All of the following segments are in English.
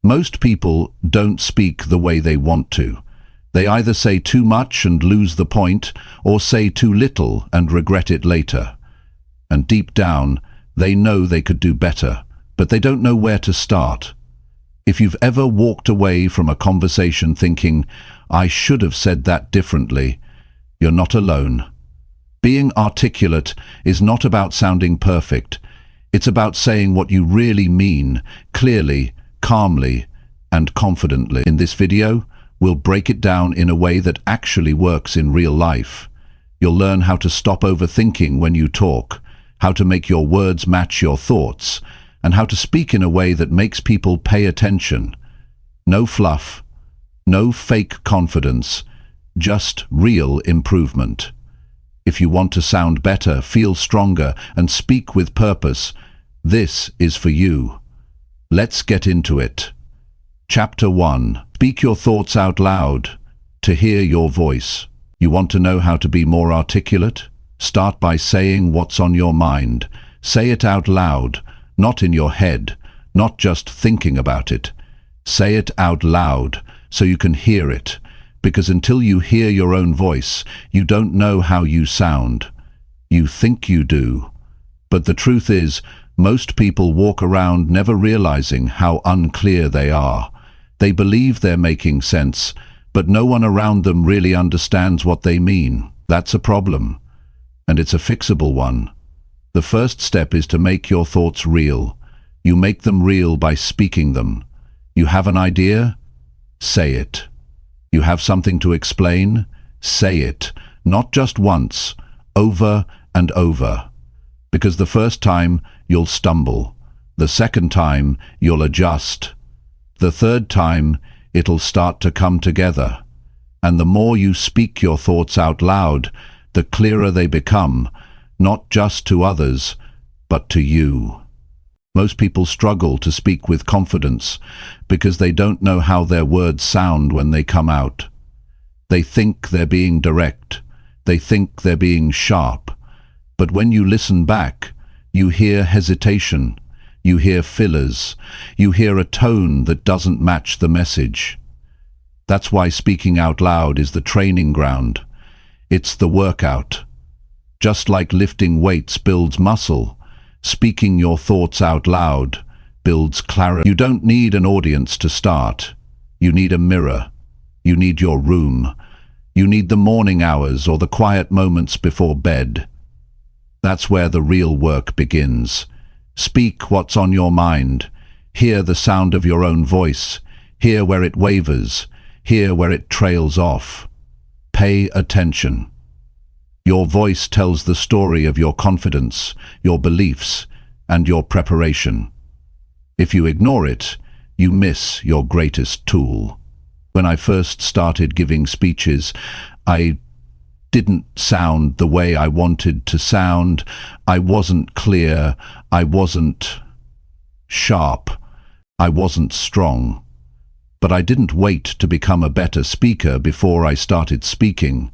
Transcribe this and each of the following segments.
Most people don't speak the way they want to. They either say too much and lose the point, or say too little and regret it later. And deep down, they know they could do better, but they don't know where to start. If you've ever walked away from a conversation thinking, "I should have said that differently," you're not alone. Being articulate is not about sounding perfect. It's about saying what you really mean, clearly, calmly, and confidently. In this video, we'll break it down in a way that actually works in real life. You'll learn how to stop overthinking when you talk, how to make your words match your thoughts, and how to speak in a way that makes people pay attention. No fluff, no fake confidence, just real improvement. If you want to sound better, feel stronger, and speak with purpose, this is for you. Let's get into it. Chapter 1. Speak your thoughts out loud. To hear your voice. You want to know how to be more articulate? Start by saying what's on your mind. Say it out loud, not in your head, not just thinking about it. Say it out loud so you can hear it, because until you hear your own voice, you don't know how you sound. You think you do. But the truth is, most people walk around never realizing how unclear they are. They believe they're making sense, but no one around them really understands what they mean. That's a problem, and it's a fixable one. The first step is to make your thoughts real. You make them real by speaking them. You have an idea? Say it. You have something to explain? Say it. Not just once, over and over. Because the first time, you'll stumble. The second time, you'll adjust. The third time, it'll start to come together. And the more you speak your thoughts out loud, the clearer they become, not just to others, but to you. Most people struggle to speak with confidence because they don't know how their words sound when they come out. They think they're being direct. They think they're being sharp. But when you listen back, you hear hesitation. You hear fillers. You hear a tone that doesn't match the message. That's why speaking out loud is the training ground. It's the workout. Just like lifting weights builds muscle, speaking your thoughts out loud builds clarity. You don't need an audience to start. You need a mirror. You need your room. You need the morning hours or the quiet moments before bed. That's where the real work begins. Speak what's on your mind. Hear the sound of your own voice. Hear where it wavers. Hear where it trails off. Pay attention. Your voice tells the story of your confidence, your beliefs, and your preparation. If you ignore it, you miss your greatest tool. When I first started giving speeches, I didn't sound the way I wanted to sound. I wasn't clear. I wasn't sharp. I wasn't strong. But I didn't wait to become a better speaker before I started speaking.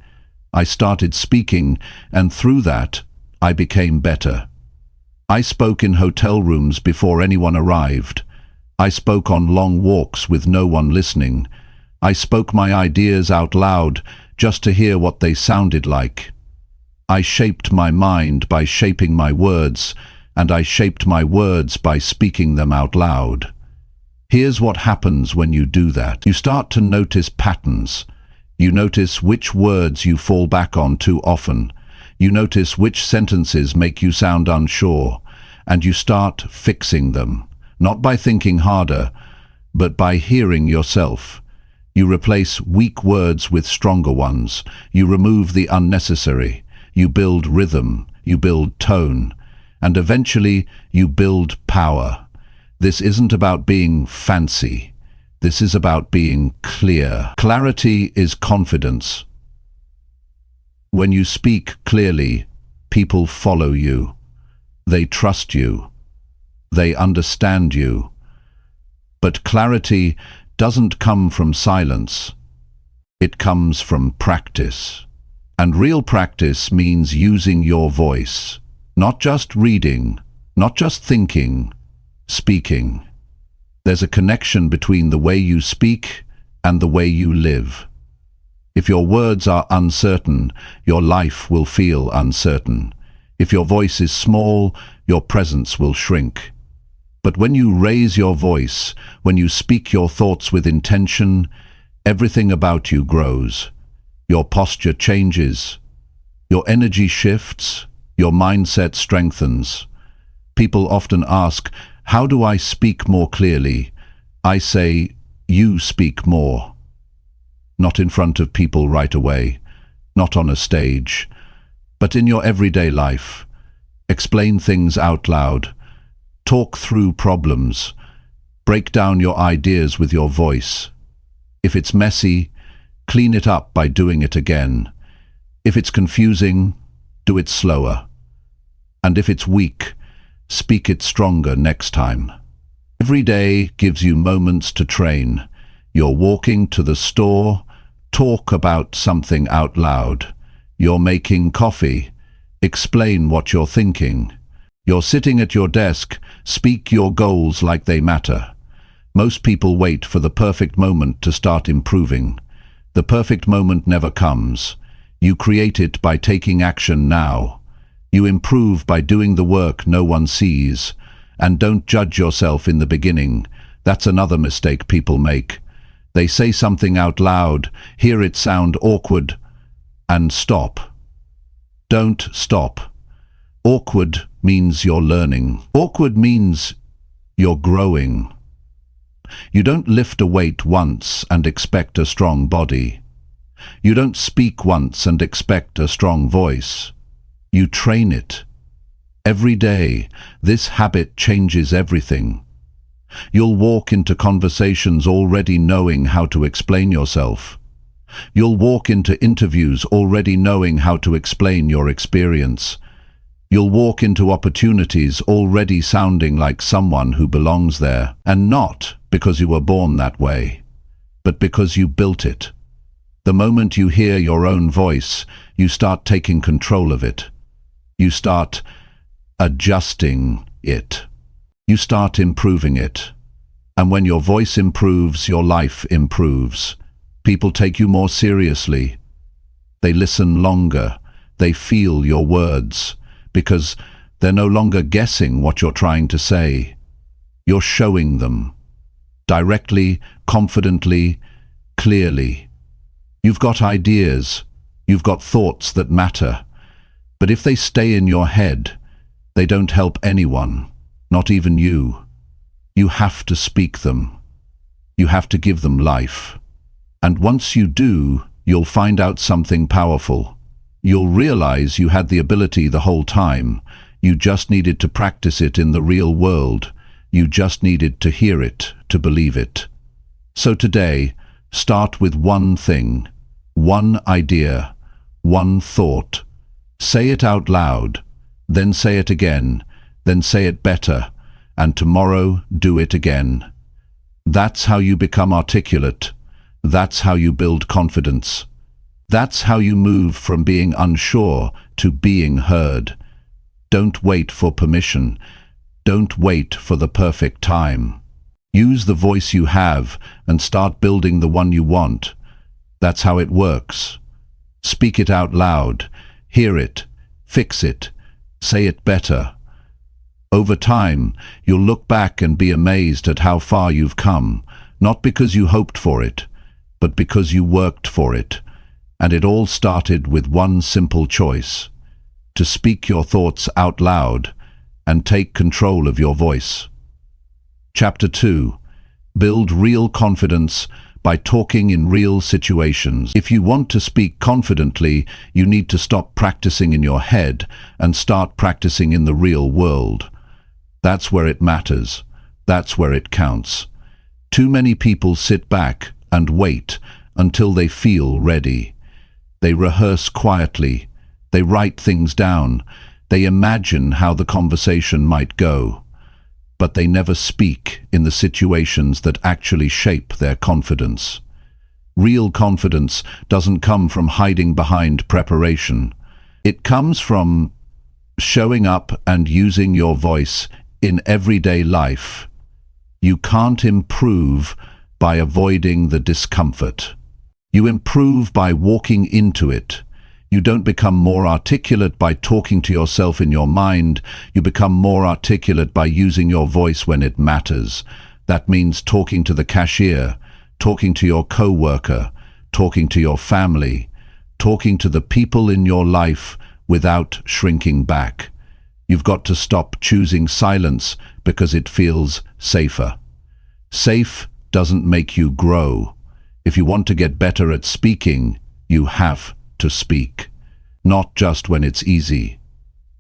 I started speaking, and through that, I became better. I spoke in hotel rooms before anyone arrived. I spoke on long walks with no one listening. I spoke my ideas out loud just to hear what they sounded like. I shaped my mind by shaping my words, and I shaped my words by speaking them out loud. Here's what happens when you do that. You start to notice patterns. You notice which words you fall back on too often. You notice which sentences make you sound unsure, and you start fixing them, not by thinking harder, but by hearing yourself. You replace weak words with stronger ones. You remove the unnecessary. You build rhythm. You build tone. And eventually, you build power. This isn't about being fancy. This is about being clear. Clarity is confidence. When you speak clearly, people follow you. They trust you. They understand you. But clarity doesn't come from silence. It comes from practice. And real practice means using your voice. Not just reading, not just thinking, speaking. There's a connection between the way you speak and the way you live. If your words are uncertain, your life will feel uncertain. If your voice is small, your presence will shrink. But when you raise your voice, when you speak your thoughts with intention, everything about you grows. Your posture changes. Your energy shifts. Your mindset strengthens. People often ask, how do I speak more clearly? I say, you speak more. Not in front of people right away, not on a stage, but in your everyday life. Explain things out loud. Talk through problems. Break down your ideas with your voice. If it's messy, clean it up by doing it again. If it's confusing, do it slower. And if it's weak, speak it stronger next time. Every day gives you moments to train. You're walking to the store, talk about something out loud. You're making coffee, explain what you're thinking. You're sitting at your desk, speak your goals like they matter. Most people wait for the perfect moment to start improving. The perfect moment never comes. You create it by taking action now. You improve by doing the work no one sees. And don't judge yourself in the beginning. That's another mistake people make. They say something out loud, hear it sound awkward, and stop. Don't stop. Awkward means you're learning. Awkward means you're growing. You don't lift a weight once and expect a strong body. You don't speak once and expect a strong voice. You train it. Every day, this habit changes everything. You'll walk into conversations already knowing how to explain yourself. You'll walk into interviews already knowing how to explain your experience. You'll walk into opportunities already sounding like someone who belongs there, and not because you were born that way, but because you built it. The moment you hear your own voice, you start taking control of it. You start adjusting it. You start improving it. And when your voice improves, your life improves. People take you more seriously. They listen longer. They feel your words, because they're no longer guessing what you're trying to say. You're showing them. Directly, confidently, clearly. You've got ideas. You've got thoughts that matter. But if they stay in your head, they don't help anyone, not even you. You have to speak them. You have to give them life. And once you do, you'll find out something powerful. You'll realize you had the ability the whole time. You just needed to practice it in the real world. You just needed to hear it, to believe it. So today, start with one thing, one idea, one thought. Say it out loud, then say it again, then say it better, and tomorrow do it again. That's how you become articulate. That's how you build confidence. That's how you move from being unsure to being heard. Don't wait for permission. Don't wait for the perfect time. Use the voice you have and start building the one you want. That's how it works. Speak it out loud. Hear it. Fix it. Say it better. Over time, you'll look back and be amazed at how far you've come, not because you hoped for it, but because you worked for it. And it all started with one simple choice: to speak your thoughts out loud and take control of your voice. Chapter 2. Build real confidence by talking in real situations. If you want to speak confidently, you need to stop practicing in your head and start practicing in the real world. That's where it matters. That's where it counts. Too many people sit back and wait until they feel ready. They rehearse quietly. They write things down. They imagine how the conversation might go. But they never speak in the situations that actually shape their confidence. Real confidence doesn't come from hiding behind preparation. It comes from showing up and using your voice in everyday life. You can't improve by avoiding the discomfort. You improve by walking into it. You don't become more articulate by talking to yourself in your mind. You become more articulate by using your voice when it matters. That means talking to the cashier, talking to your co-worker, talking to your family, talking to the people in your life without shrinking back. You've got to stop choosing silence because it feels safer. Safe doesn't make you grow. If you want to get better at speaking, you have to speak. Not just when it's easy,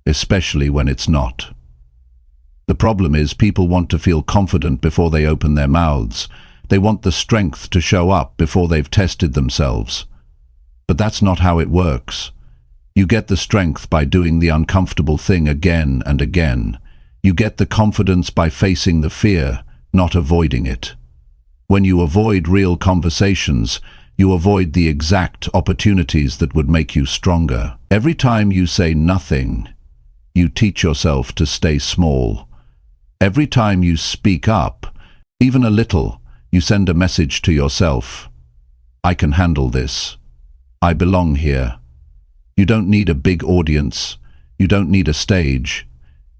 especially when it's not. The problem is people want to feel confident before they open their mouths. They want the strength to show up before they've tested themselves. But that's not how it works. You get the strength by doing the uncomfortable thing again and again. You get the confidence by facing the fear, not avoiding it. When you avoid real conversations, you avoid the exact opportunities that would make you stronger. Every time you say nothing, you teach yourself to stay small. Every time you speak up, even a little, you send a message to yourself. I can handle this. I belong here. You don't need a big audience. You don't need a stage.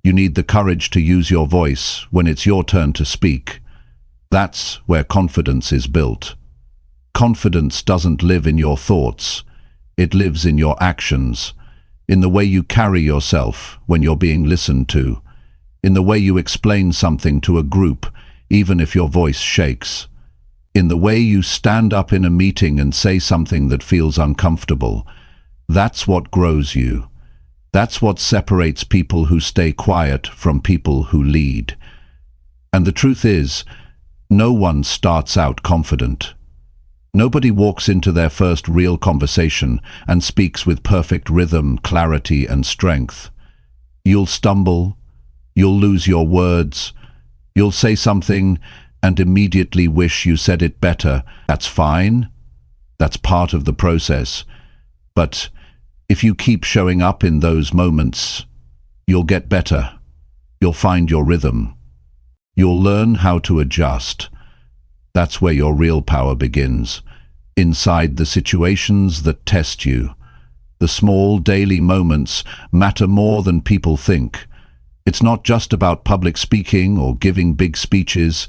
You need the courage to use your voice when it's your turn to speak. That's where confidence is built. Confidence doesn't live in your thoughts. It lives in your actions, in the way you carry yourself when you're being listened to, in the way you explain something to a group, even if your voice shakes, in the way you stand up in a meeting and say something that feels uncomfortable. That's what grows you. That's what separates people who stay quiet from people who lead. And the truth is, no one starts out confident. Nobody walks into their first real conversation and speaks with perfect rhythm, clarity, and strength. You'll stumble, you'll lose your words, you'll say something and immediately wish you said it better. That's fine. That's part of the process. But if you keep showing up in those moments, you'll get better. You'll find your rhythm. You'll learn how to adjust. That's where your real power begins. Inside the situations that test you. The small daily moments matter more than people think. It's not just about public speaking or giving big speeches.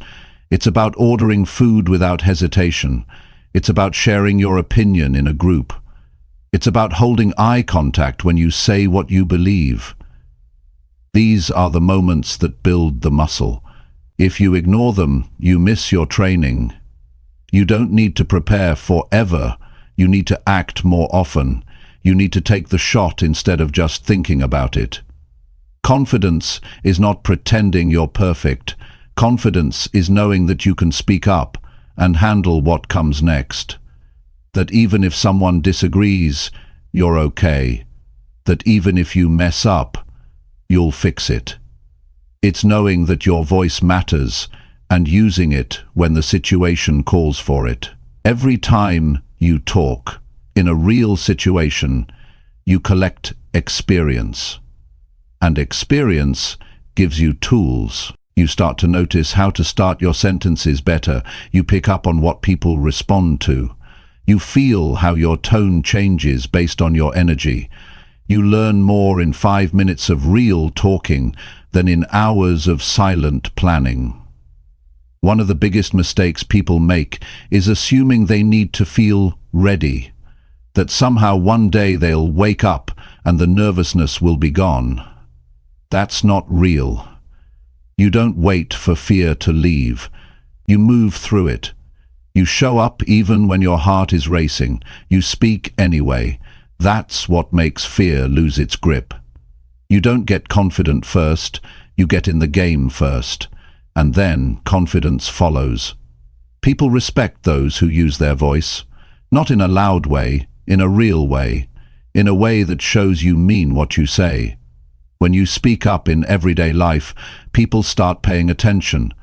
It's about ordering food without hesitation. It's about sharing your opinion in a group. It's about holding eye contact when you say what you believe. These are the moments that build the muscle. If you ignore them, you miss your training. You don't need to prepare forever. You need to act more often. You need to take the shot instead of just thinking about it. Confidence is not pretending you're perfect. Confidence is knowing that you can speak up and handle what comes next. That even if someone disagrees, you're okay. That even if you mess up, you'll fix it. It's knowing that your voice matters and using it when the situation calls for it. Every time you talk, in a real situation, you collect experience. And experience gives you tools. You start to notice how to start your sentences better. You pick up on what people respond to. You feel how your tone changes based on your energy. You learn more in 5 minutes of real talking than in hours of silent planning. One of the biggest mistakes people make is assuming they need to feel ready, that somehow one day they'll wake up and the nervousness will be gone. That's not real. You don't wait for fear to leave. You move through it. You show up even when your heart is racing. You speak anyway. That's what makes fear lose its grip. You don't get confident first, you get in the game first, and then confidence follows. People respect those who use their voice, not in a loud way, in a real way, in a way that shows you mean what you say. When you speak up in everyday life, people start paying attention,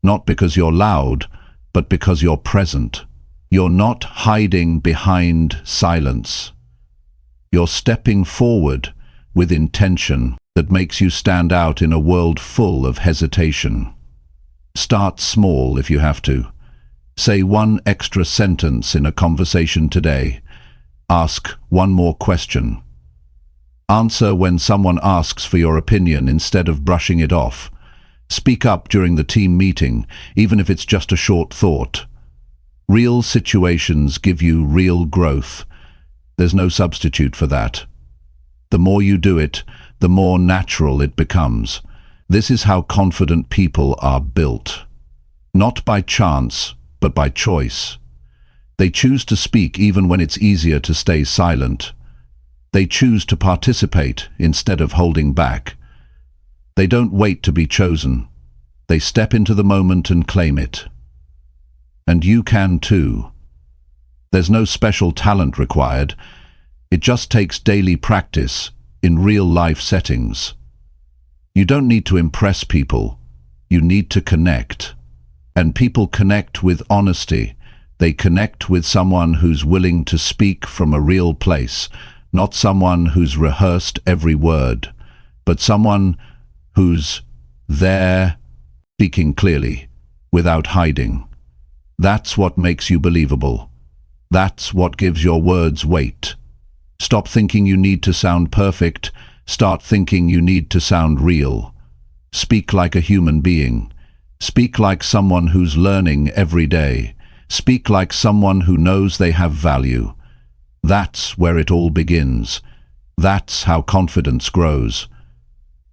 not because you're loud, but because you're present. You're not hiding behind silence. You're stepping forward with intention that makes you stand out in a world full of hesitation. Start small if you have to. Say one extra sentence in a conversation today. Ask one more question. Answer when someone asks for your opinion instead of brushing it off. Speak up during the team meeting, even if it's just a short thought. Real situations give you real growth. There's no substitute for that. The more you do it, the more natural it becomes. This is how confident people are built. Not by chance, but by choice. They choose to speak even when it's easier to stay silent. They choose to participate instead of holding back. They don't wait to be chosen. They step into the moment and claim it. And you can too. There's no special talent required. It just takes daily practice in real-life settings. You don't need to impress people. You need to connect. And people connect with honesty. They connect with someone who's willing to speak from a real place, not someone who's rehearsed every word, but someone who's there, speaking clearly, without hiding. That's what makes you believable. That's what gives your words weight. Stop thinking you need to sound perfect. Start thinking you need to sound real. Speak like a human being. Speak like someone who's learning every day. Speak like someone who knows they have value. That's where it all begins. That's how confidence grows.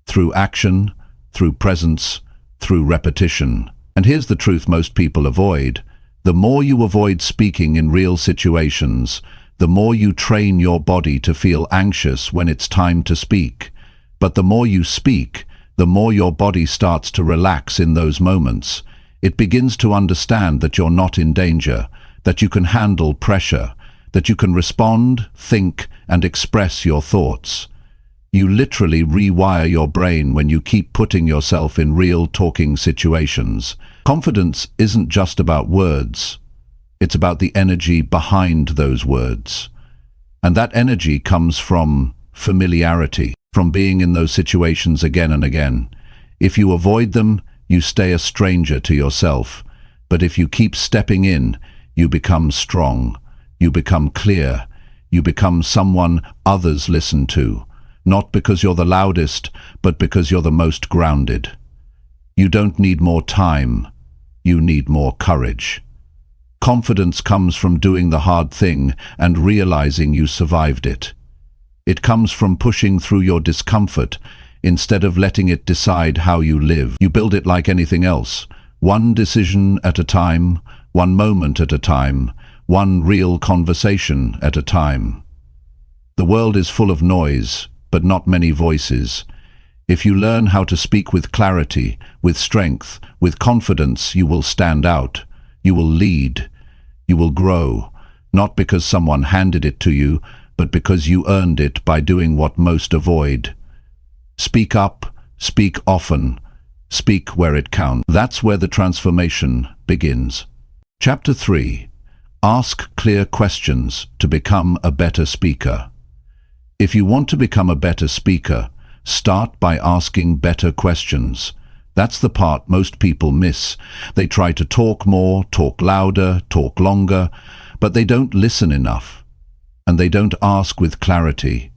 Through action, through presence, through repetition. And here's the truth most people avoid. The more you avoid speaking in real situations, the more you train your body to feel anxious when it's time to speak. But the more you speak, the more your body starts to relax in those moments. It begins to understand that you're not in danger, that you can handle pressure, that you can respond, think, and express your thoughts. You literally rewire your brain when you keep putting yourself in real talking situations. Confidence isn't just about words. It's about the energy behind those words. And that energy comes from familiarity, from being in those situations again and again. If you avoid them, you stay a stranger to yourself. But if you keep stepping in, you become strong. You become clear. You become someone others listen to. Not because you're the loudest, but because you're the most grounded. You don't need more time. You need more courage. Confidence comes from doing the hard thing and realizing you survived it. It comes from pushing through your discomfort instead of letting it decide how you live. You build it like anything else, one decision at a time, one moment at a time, one real conversation at a time. The world is full of noise, but not many voices. If you learn how to speak with clarity, with strength, with confidence, you will stand out. You will lead. You will grow, not because someone handed it to you, but because you earned it by doing what most avoid. Speak up, speak often, speak where it counts. That's where the transformation begins. Chapter 3. Ask clear questions to become a better speaker. If you want to become a better speaker, start by asking better questions. That's the part most people miss. They try to talk more, talk louder, talk longer, but they don't listen enough. And they don't ask with clarity.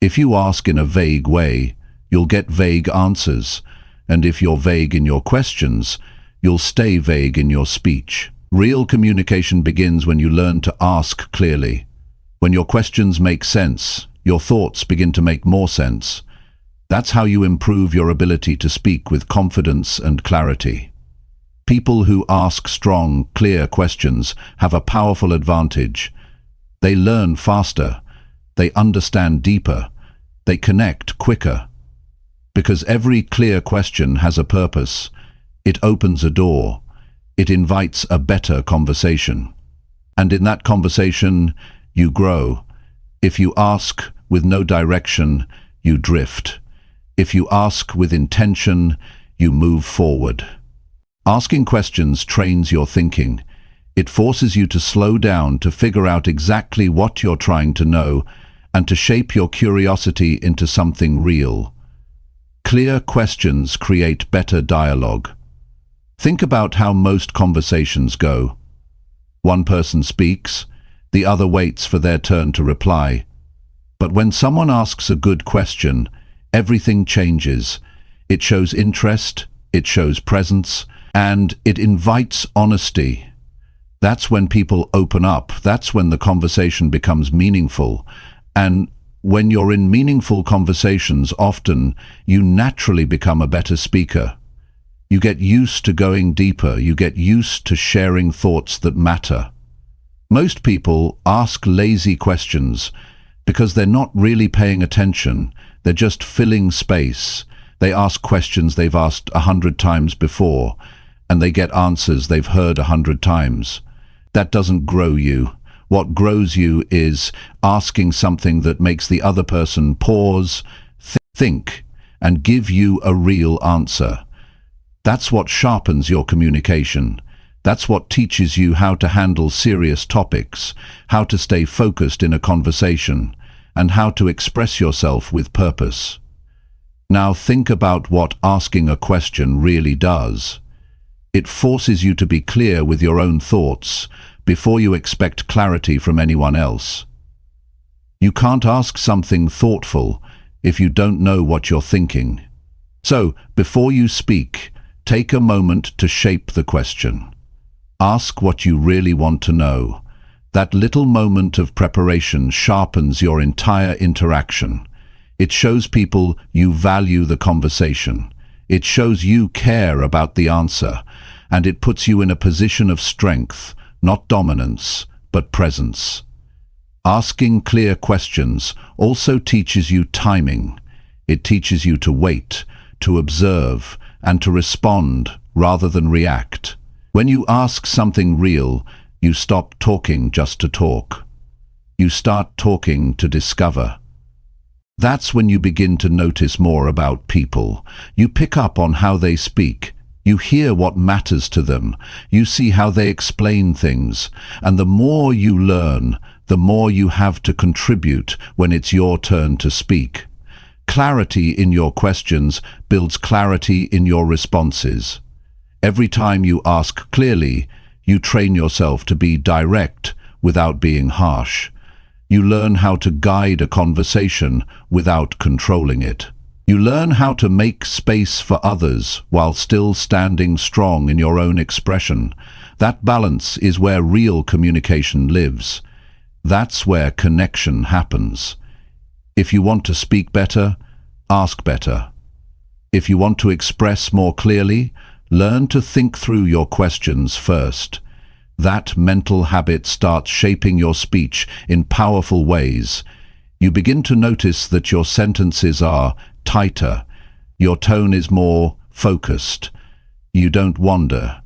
If you ask in a vague way, you'll get vague answers. And if you're vague in your questions, you'll stay vague in your speech. Real communication begins when you learn to ask clearly. When your questions make sense, your thoughts begin to make more sense. That's how you improve your ability to speak with confidence and clarity. People who ask strong, clear questions have a powerful advantage. They learn faster. They understand deeper. They connect quicker. Because every clear question has a purpose. It opens a door. It invites a better conversation. And in that conversation, you grow. If you ask with no direction, you drift. If you ask with intention, you move forward. Asking questions trains your thinking. It forces you to slow down to figure out exactly what you're trying to know and to shape your curiosity into something real. Clear questions create better dialogue. Think about how most conversations go. One person speaks, the other waits for their turn to reply. But when someone asks a good question, everything changes. It shows interest, it shows presence, and it invites honesty. That's when people open up. That's when the conversation becomes meaningful. And when you're in meaningful conversations, often you naturally become a better speaker. You get used to going deeper. You get used to sharing thoughts that matter. Most people ask lazy questions because they're not really paying attention. They're just filling space. They ask questions they've asked 100 times before, and they get answers they've heard 100 times. That doesn't grow you. What grows you is asking something that makes the other person pause, think, and give you a real answer. That's what sharpens your communication. That's what teaches you how to handle serious topics, how to stay focused in a conversation, and how to express yourself with purpose. Now think about what asking a question really does. It forces you to be clear with your own thoughts before you expect clarity from anyone else. You can't ask something thoughtful if you don't know what you're thinking. So, before you speak, take a moment to shape the question. Ask what you really want to know. That little moment of preparation sharpens your entire interaction. It shows people you value the conversation. It shows you care about the answer, and it puts you in a position of strength, not dominance, but presence. Asking clear questions also teaches you timing. It teaches you to wait, to observe, and to respond rather than react. When you ask something real, you stop talking just to talk. You start talking to discover. That's when you begin to notice more about people. You pick up on how they speak. You hear what matters to them. You see how they explain things. And the more you learn, the more you have to contribute when it's your turn to speak. Clarity in your questions builds clarity in your responses. Every time you ask clearly, you train yourself to be direct without being harsh. You learn how to guide a conversation without controlling it. You learn how to make space for others while still standing strong in your own expression. That balance is where real communication lives. That's where connection happens. If you want to speak better, ask better. If you want to express more clearly, learn to think through your questions first. That mental habit starts shaping your speech in powerful ways. You begin to notice that your sentences are tighter. Your tone is more focused. You don't wander.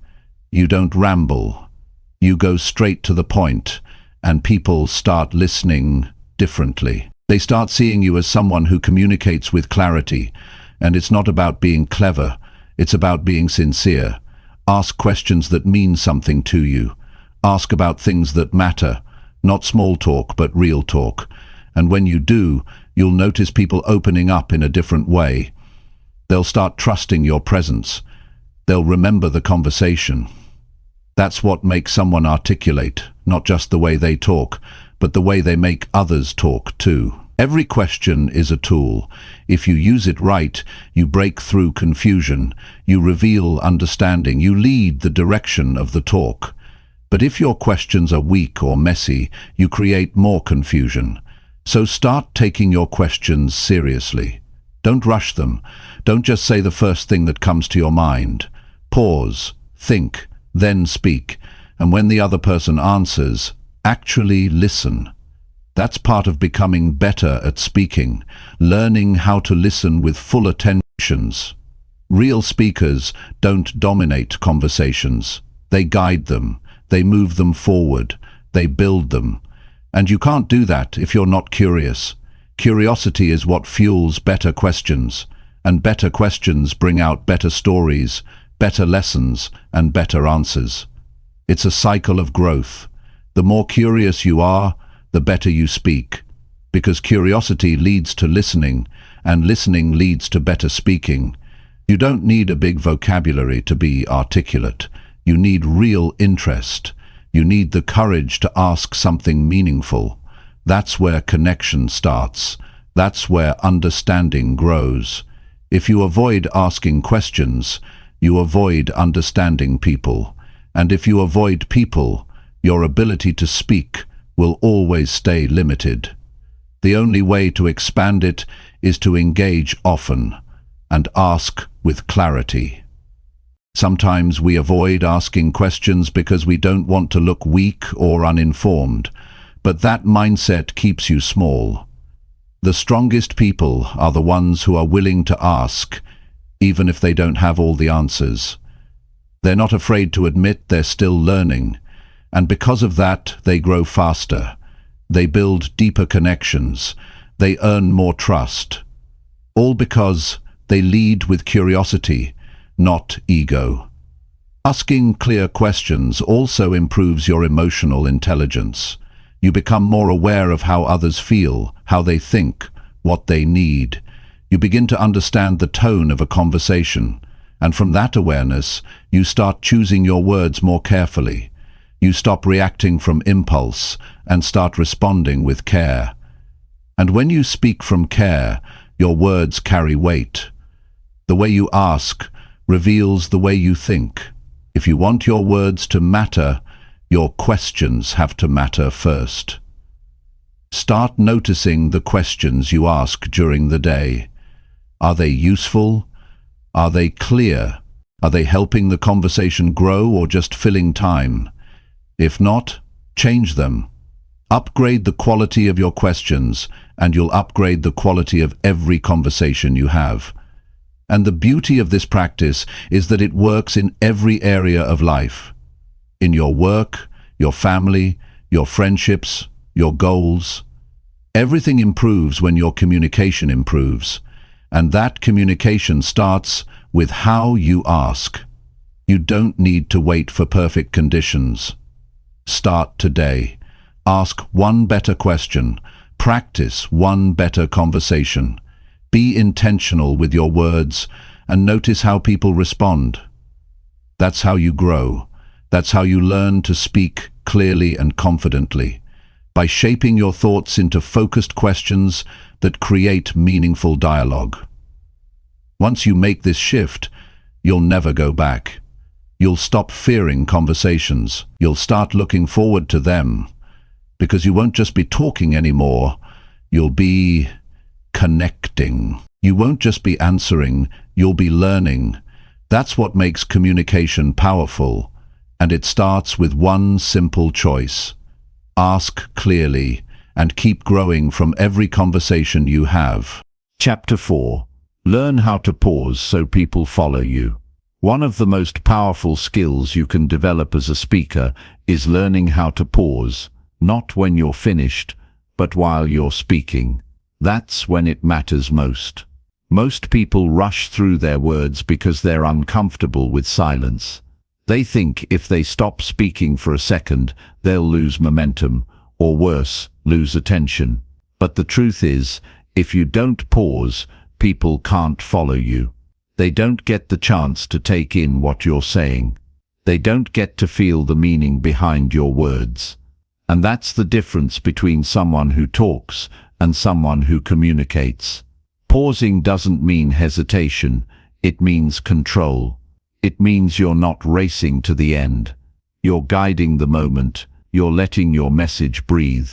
You don't ramble. You go straight to the point, and people start listening differently. They start seeing you as someone who communicates with clarity, and it's not about being clever. It's about being sincere. Ask questions that mean something to you. Ask about things that matter, not small talk, but real talk. And when you do, you'll notice people opening up in a different way. They'll start trusting your presence. They'll remember the conversation. That's what makes someone articulate, not just the way they talk, but the way they make others talk too. Every question is a tool. If you use it right, you break through confusion, you reveal understanding, you lead the direction of the talk. But if your questions are weak or messy, you create more confusion. So start taking your questions seriously. Don't rush them. Don't just say the first thing that comes to your mind. Pause, think, then speak. And when the other person answers, actually listen. That's part of becoming better at speaking, learning how to listen with full attentions. Real speakers don't dominate conversations. They guide them. They move them forward. They build them. And you can't do that if you're not curious. Curiosity is what fuels better questions, and better questions bring out better stories, better lessons, and better answers. It's a cycle of growth. The more curious you are, the better you speak, because curiosity leads to listening, and listening leads to better speaking. You don't need a big vocabulary to be articulate. You need real interest. You need the courage to ask something meaningful. That's where connection starts. That's where understanding grows. If you avoid asking questions, you avoid understanding people. And if you avoid people, your ability to speak will always stay limited. The only way to expand it is to engage often and ask with clarity. Sometimes we avoid asking questions because we don't want to look weak or uninformed, but that mindset keeps you small. The strongest people are the ones who are willing to ask, even if they don't have all the answers. They're not afraid to admit they're still learning, and because of that, they grow faster. They build deeper connections. They earn more trust. All because they lead with curiosity, not ego. Asking clear questions also improves your emotional intelligence. You become more aware of how others feel, how they think, what they need. You begin to understand the tone of a conversation, and from that awareness, you start choosing your words more carefully. You stop reacting from impulse and start responding with care. And when you speak from care, your words carry weight. The way you ask reveals the way you think. If you want your words to matter, your questions have to matter first. Start noticing the questions you ask during the day. Are they useful? Are they clear? Are they helping the conversation grow or just filling time? If not, change them. Upgrade the quality of your questions, and you'll upgrade the quality of every conversation you have. And the beauty of this practice is that it works in every area of life. In your work, your family, your friendships, your goals. Everything improves when your communication improves. And that communication starts with how you ask. You don't need to wait for perfect conditions. Start today. Ask one better question. Practice one better conversation. Be intentional with your words and notice how people respond. That's how you grow. That's how you learn to speak clearly and confidently, by shaping your thoughts into focused questions that create meaningful dialogue. Once you make this shift, you'll never go back. You'll stop fearing conversations. You'll start looking forward to them, because you won't just be talking anymore, you'll be connecting. You won't just be answering, you'll be learning. That's what makes communication powerful, and it starts with one simple choice. Ask clearly and keep growing from every conversation you have. Chapter 4. Learn how to pause so people follow you. One of the most powerful skills you can develop as a speaker is learning how to pause, not when you're finished, but while you're speaking. That's when it matters most. Most people rush through their words because they're uncomfortable with silence. They think if they stop speaking for a second, they'll lose momentum, or worse, lose attention. But the truth is, if you don't pause, people can't follow you. They don't get the chance to take in what you're saying. They don't get to feel the meaning behind your words. And that's the difference between someone who talks and someone who communicates. Pausing doesn't mean hesitation, it means control. It means you're not racing to the end. You're guiding the moment, you're letting your message breathe.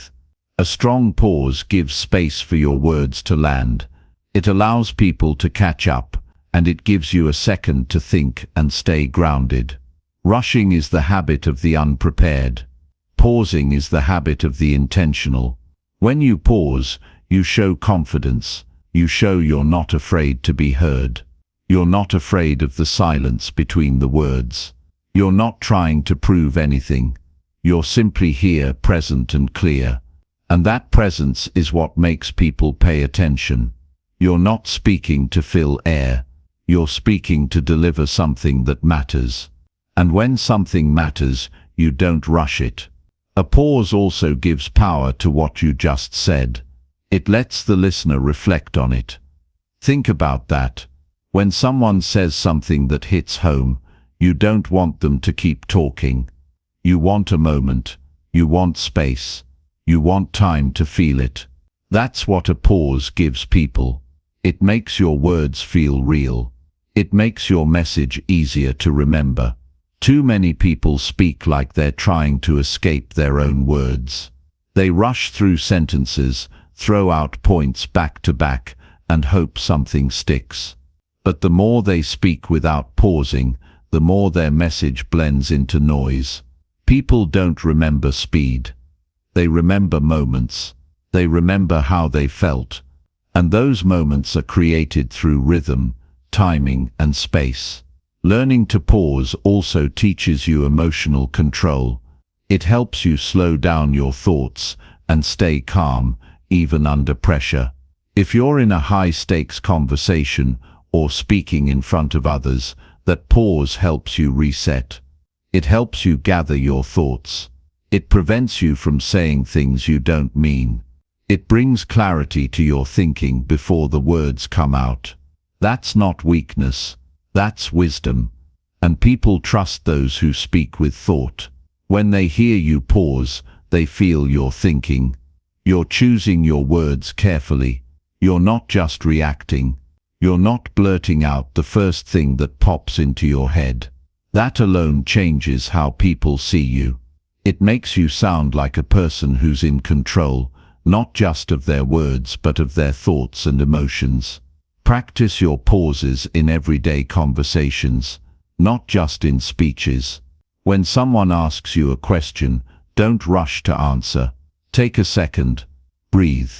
A strong pause gives space for your words to land. It allows people to catch up, and it gives you a second to think and stay grounded. Rushing is the habit of the unprepared. Pausing is the habit of the intentional. When you pause, you show confidence. You show you're not afraid to be heard. You're not afraid of the silence between the words. You're not trying to prove anything. You're simply here, present and clear. And that presence is what makes people pay attention. You're not speaking to fill air. You're speaking to deliver something that matters. And when something matters, you don't rush it. A pause also gives power to what you just said. It lets the listener reflect on it. Think about that. When someone says something that hits home, you don't want them to keep talking. You want a moment. You want space. You want time to feel it. That's what a pause gives people. It makes your words feel real. It makes your message easier to remember. Too many people speak like they're trying to escape their own words. They rush through sentences, throw out points back to back, and hope something sticks. But the more they speak without pausing, the more their message blends into noise. People don't remember speed. They remember moments. They remember how they felt. And those moments are created through rhythm, timing, and space. Learning to pause also teaches you emotional control. It helps you slow down your thoughts and stay calm, even under pressure. If you're in a high-stakes conversation or speaking in front of others, that pause helps you reset. It helps you gather your thoughts. It prevents you from saying things you don't mean. It brings clarity to your thinking before the words come out. That's not weakness. That's wisdom. And people trust those who speak with thought. When they hear you pause, they feel you're thinking. You're choosing your words carefully. You're not just reacting. You're not blurting out the first thing that pops into your head. That alone changes how people see you. It makes you sound like a person who's in control, not just of their words but of their thoughts and emotions. Practice your pauses in everyday conversations, not just in speeches. When someone asks you a question, don't rush to answer. Take a second. Breathe.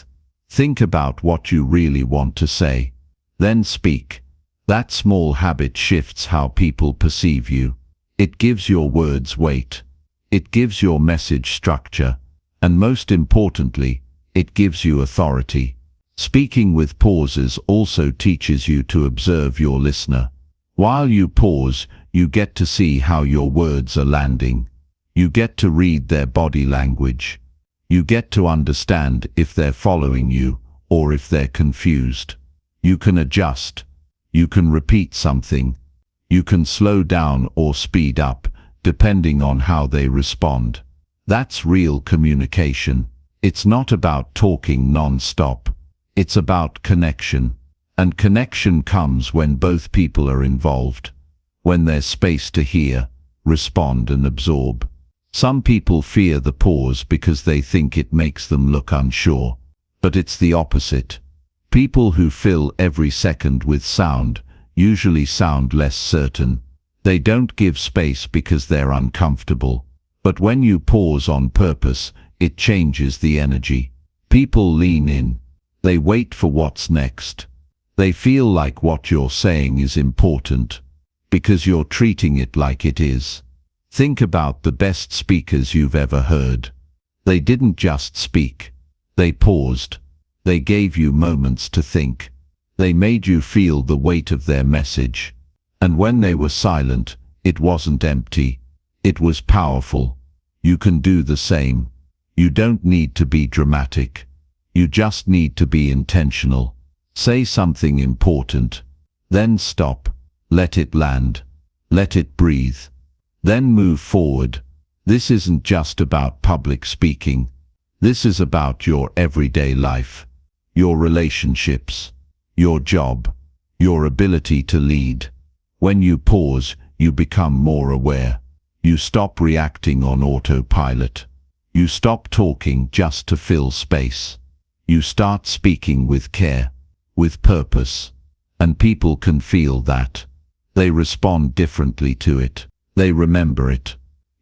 Think about what you really want to say. Then speak. That small habit shifts how people perceive you. It gives your words weight. It gives your message structure. And most importantly, it gives you authority. Speaking with pauses also teaches you to observe your listener. While you pause, you get to see how your words are landing. You get to read their body language. You get to understand if they're following you or if they're confused. You can adjust. You can repeat something. You can slow down or speed up, depending on how they respond. That's real communication. It's not about talking non-stop. It's about connection. And connection comes when both people are involved. When there's space to hear, respond and absorb. Some people fear the pause because they think it makes them look unsure. But it's the opposite. People who fill every second with sound usually sound less certain. They don't give space because they're uncomfortable. But when you pause on purpose, it changes the energy. People lean in. They wait for what's next. They feel like what you're saying is important, because you're treating it like it is. Think about the best speakers you've ever heard. They didn't just speak. They paused. They gave you moments to think. They made you feel the weight of their message. And when they were silent, it wasn't empty. It was powerful. You can do the same. You don't need to be dramatic. You just need to be intentional. Say something important. Then stop. Let it land. Let it breathe. Then move forward. This isn't just about public speaking. This is about your everyday life, your relationships, your job, your ability to lead. When you pause, you become more aware. You stop reacting on autopilot. You stop talking just to fill space. You start speaking with care, with purpose. And people can feel that. They respond differently to it. They remember it.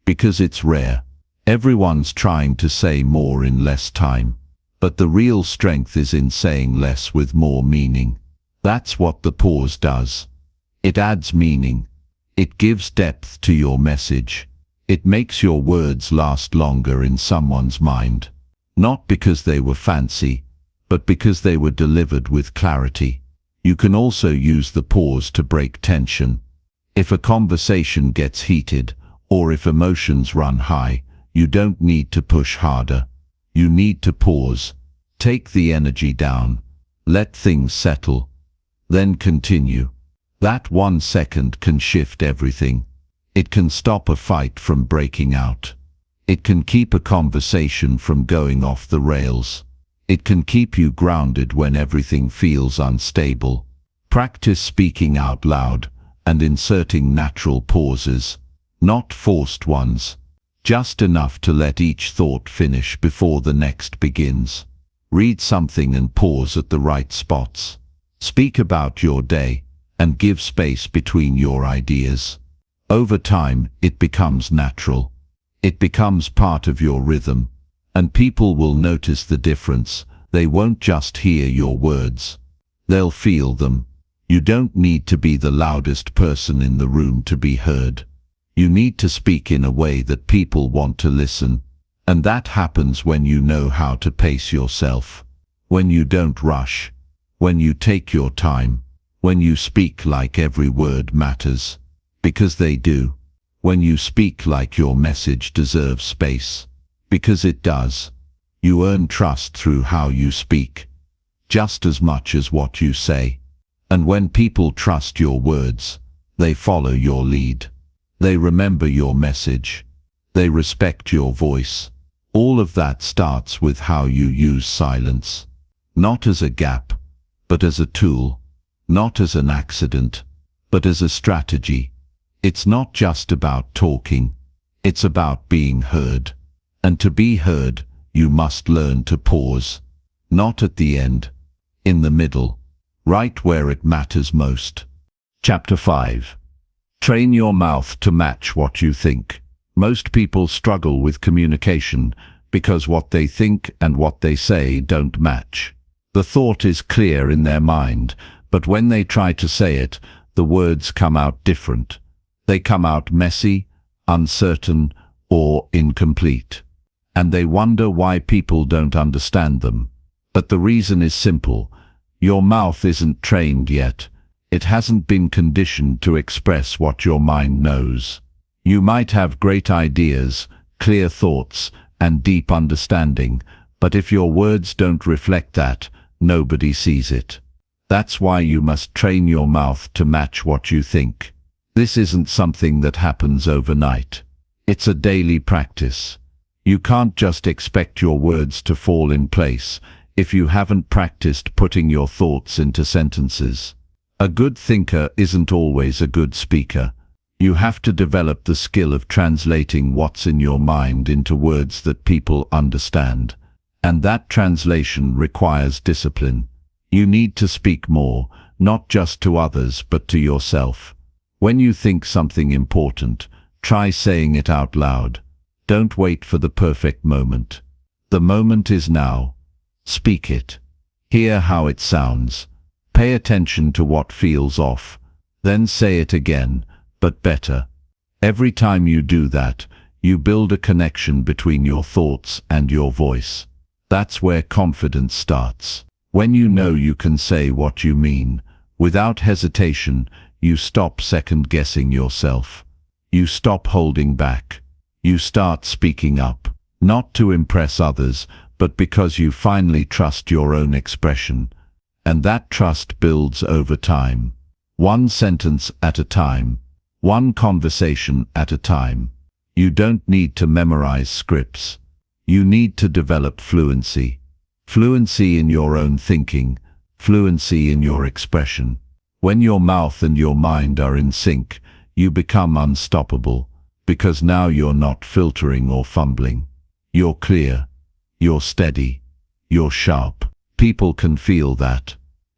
Because it's rare. Everyone's trying to say more in less time. But the real strength is in saying less with more meaning. That's what the pause does. It adds meaning. It gives depth to your message. It makes your words last longer in someone's mind. Not because they were fancy, but because they were delivered with clarity. You can also use the pause to break tension. If a conversation gets heated, or if emotions run high, you don't need to push harder. You need to pause. Take the energy down. Let things settle. Then continue. That 1 second can shift everything. It can stop a fight from breaking out. It can keep a conversation from going off the rails. It can keep you grounded when everything feels unstable. Practice speaking out loud and inserting natural pauses, not forced ones, just enough to let each thought finish before the next begins. Read something and pause at the right spots. Speak about your day and give space between your ideas. Over time, it becomes natural. It becomes part of your rhythm, and people will notice the difference. They won't just hear your words. They'll feel them. You don't need to be the loudest person in the room to be heard. You need to speak in a way that people want to listen, and that happens when you know how to pace yourself, when you don't rush, when you take your time, when you speak like every word matters, because they do, when you speak like your message deserves space, because it does. You earn trust through how you speak, just as much as what you say. And when people trust your words, they follow your lead. They remember your message. They respect your voice. All of that starts with how you use silence. Not as a gap, but as a tool. Not as an accident, but as a strategy. It's not just about talking. It's about being heard. And to be heard, you must learn to pause. Not at the end. In the middle. Right where it matters most. Chapter 5. Train your mouth to match what you think. Most people struggle with communication because what they think and what they say don't match. The thought is clear in their mind, but when they try to say it, the words come out different. They come out messy, uncertain, or incomplete. And they wonder why people don't understand them. But the reason is simple. Your mouth isn't trained yet. It hasn't been conditioned to express what your mind knows. You might have great ideas, clear thoughts, and deep understanding, but if your words don't reflect that, nobody sees it. That's why you must train your mouth to match what you think. This isn't something that happens overnight. It's a daily practice. You can't just expect your words to fall in place if you haven't practiced putting your thoughts into sentences. A good thinker isn't always a good speaker. You have to develop the skill of translating what's in your mind into words that people understand. And that translation requires discipline. You need to speak more, not just to others but to yourself. When you think something important, try saying it out loud. Don't wait for the perfect moment. The moment is now. Speak it. Hear how it sounds. Pay attention to what feels off. Then say it again, but better. Every time you do that, you build a connection between your thoughts and your voice. That's where confidence starts. When you know you can say what you mean, without hesitation, you stop second-guessing yourself. You stop holding back. You start speaking up, not to impress others, but because you finally trust your own expression. And that trust builds over time. One sentence at a time. One conversation at a time. You don't need to memorize scripts. You need to develop fluency. Fluency in your own thinking. Fluency in your expression. When your mouth and your mind are in sync, you become unstoppable, because now you're not filtering or fumbling. You're clear. You're steady. You're sharp. People can feel that.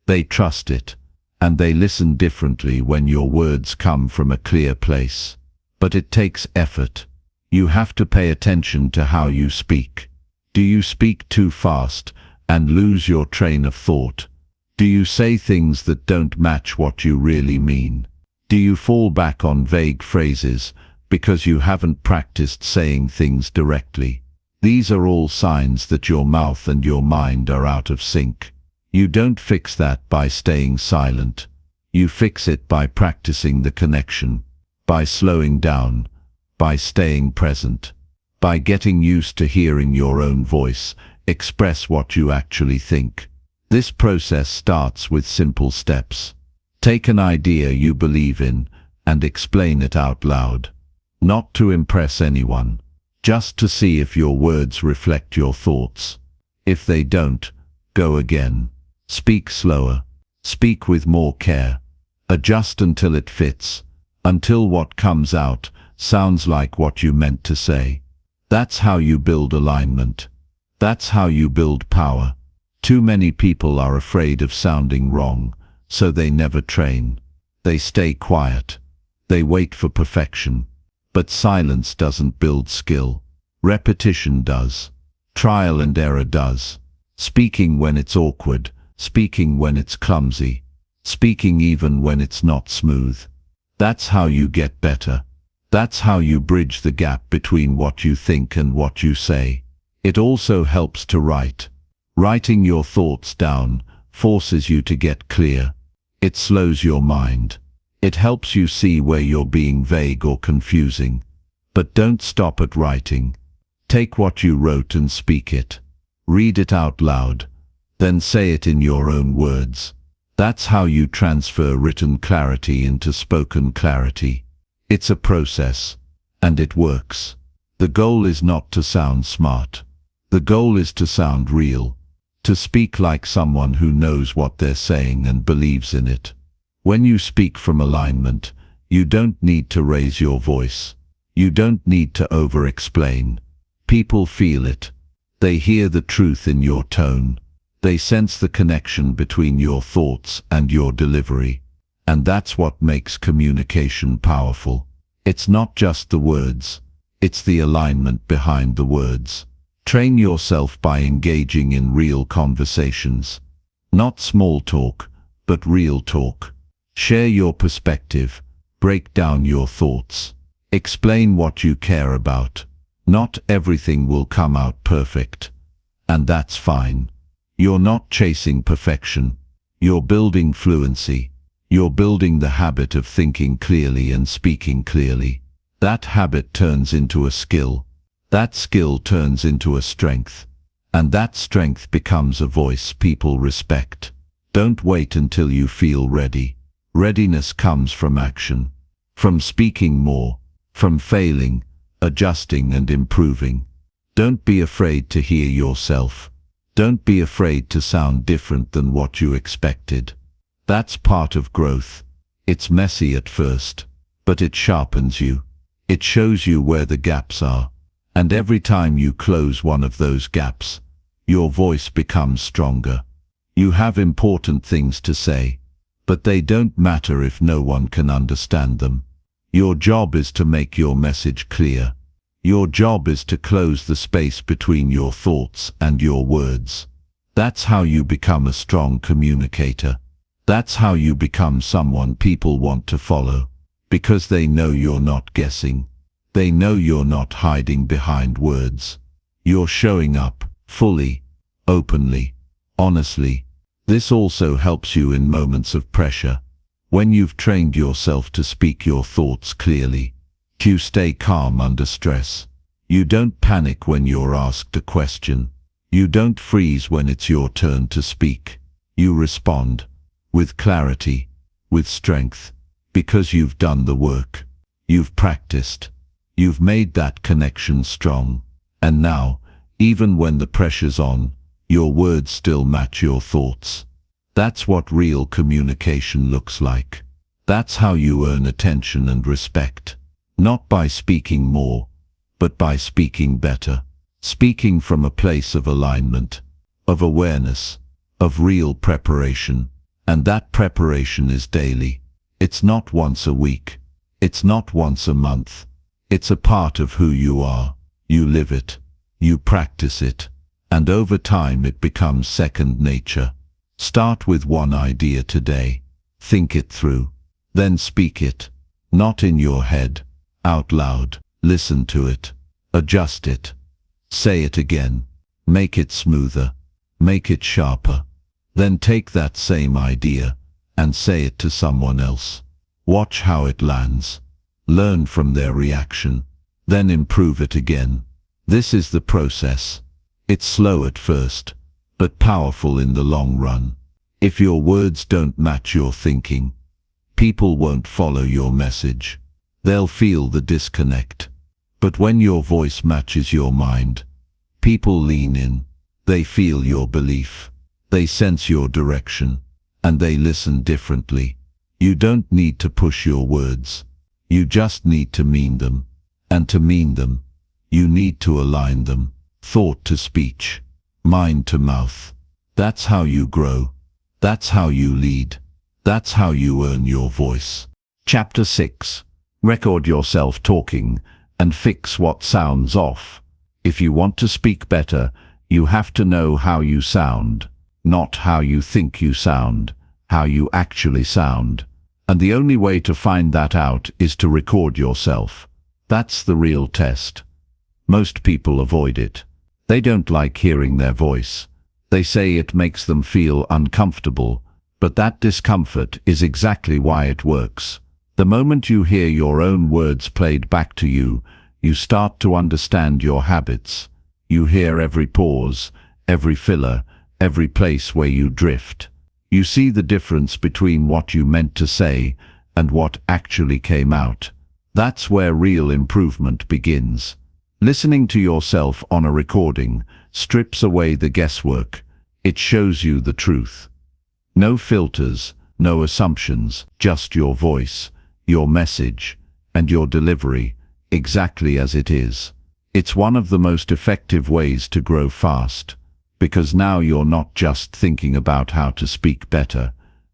They trust it. And they listen differently when your words come from a clear place. But it takes effort. You have to pay attention to how you speak. Do you speak too fast and lose your train of thought? Do you say things that don't match what you really mean? Do you fall back on vague phrases because you haven't practiced saying things directly? These are all signs that your mouth and your mind are out of sync. You don't fix that by staying silent. You fix it by practicing the connection, by slowing down, by staying present, by getting used to hearing your own voice express what you actually think. This process starts with simple steps. Take an idea you believe in and explain it out loud. Not to impress anyone, just to see if your words reflect your thoughts. If they don't, go again. Speak slower. Speak with more care. Adjust until it fits, until what comes out sounds like what you meant to say. That's how you build alignment. That's how you build power. Too many people are afraid of sounding wrong, so they never train. They stay quiet. They wait for perfection. But silence doesn't build skill. Repetition does. Trial and error does. Speaking when it's awkward, speaking when it's clumsy, speaking even when it's not smooth. That's how you get better. That's how you bridge the gap between what you think and what you say. It also helps to write. Writing your thoughts down forces you to get clear. It slows your mind. It helps you see where you're being vague or confusing. But don't stop at writing. Take what you wrote and speak it. Read it out loud. Then say it in your own words. That's how you transfer written clarity into spoken clarity. It's a process, and it works. The goal is not to sound smart. The goal is to sound real, to speak like someone who knows what they're saying and believes in it. When you speak from alignment, you don't need to raise your voice. You don't need to over-explain. People feel it. They hear the truth in your tone. They sense the connection between your thoughts and your delivery. And that's what makes communication powerful. It's not just the words. It's the alignment behind the words. Train yourself by engaging in real conversations. Not small talk, but real talk. Share your perspective. Break down your thoughts. Explain what you care about. Not everything will come out perfect. And that's fine. You're not chasing perfection. You're building fluency. You're building the habit of thinking clearly and speaking clearly. That habit turns into a skill. That skill turns into a strength. And that strength becomes a voice people respect. Don't wait until you feel ready. Readiness comes from action. From speaking more. From failing, adjusting and improving. Don't be afraid to hear yourself. Don't be afraid to sound different than what you expected. That's part of growth. It's messy at first, but it sharpens you. It shows you where the gaps are. And every time you close one of those gaps, your voice becomes stronger. You have important things to say, but they don't matter if no one can understand them. Your job is to make your message clear. Your job is to close the space between your thoughts and your words. That's how you become a strong communicator. That's how you become someone people want to follow, because they know you're not guessing. They know you're not hiding behind words. You're showing up, fully, openly, honestly. This also helps you in moments of pressure. When you've trained yourself to speak your thoughts clearly, you stay calm under stress. You don't panic when you're asked a question. You don't freeze when it's your turn to speak. You respond, with clarity, with strength, because you've done the work. You've practiced. You've made that connection strong. And now, even when the pressure's on, your words still match your thoughts. That's what real communication looks like. That's how you earn attention and respect. Not by speaking more, but by speaking better. Speaking from a place of alignment, of awareness, of real preparation. And that preparation is daily. It's not once a week. It's not once a month. It's a part of who you are. You live it. You practice it. And over time it becomes second nature. Start with one idea today. Think it through. Then speak it. Not in your head. Out loud. Listen to it. Adjust it. Say it again. Make it smoother. Make it sharper. Then take that same idea and say it to someone else. Watch how it lands. Learn from their reaction. Then improve it again. This is the process. It's slow at first, but powerful in the long run. If your words don't match your thinking, People won't follow your message. They'll feel the disconnect. But when your voice matches your mind, people lean in. They feel your belief. They sense your direction. And they listen differently. You don't need to push your words. You just need to mean them. And to mean them, you need to align them. Thought to speech. Mind to mouth. That's how you grow. That's how you lead. That's how you earn your voice. Chapter 6. Record yourself talking and fix what sounds off. If you want to speak better, you have to know how you sound, not how you think you sound, how you actually sound. And the only way to find that out is to record yourself. That's the real test. Most people avoid it. They don't like hearing their voice. They say it makes them feel uncomfortable, but that discomfort is exactly why it works. The moment you hear your own words played back to you, you start to understand your habits. You hear every pause, every filler, every place where you drift. You see the difference between what you meant to say and what actually came out. That's where real improvement begins. Listening to yourself on a recording strips away the guesswork. It shows you the truth. No filters, no assumptions, just your voice, your message, and your delivery, exactly as it is. It's one of the most effective ways to grow fast, because now you're not just thinking about how to speak better.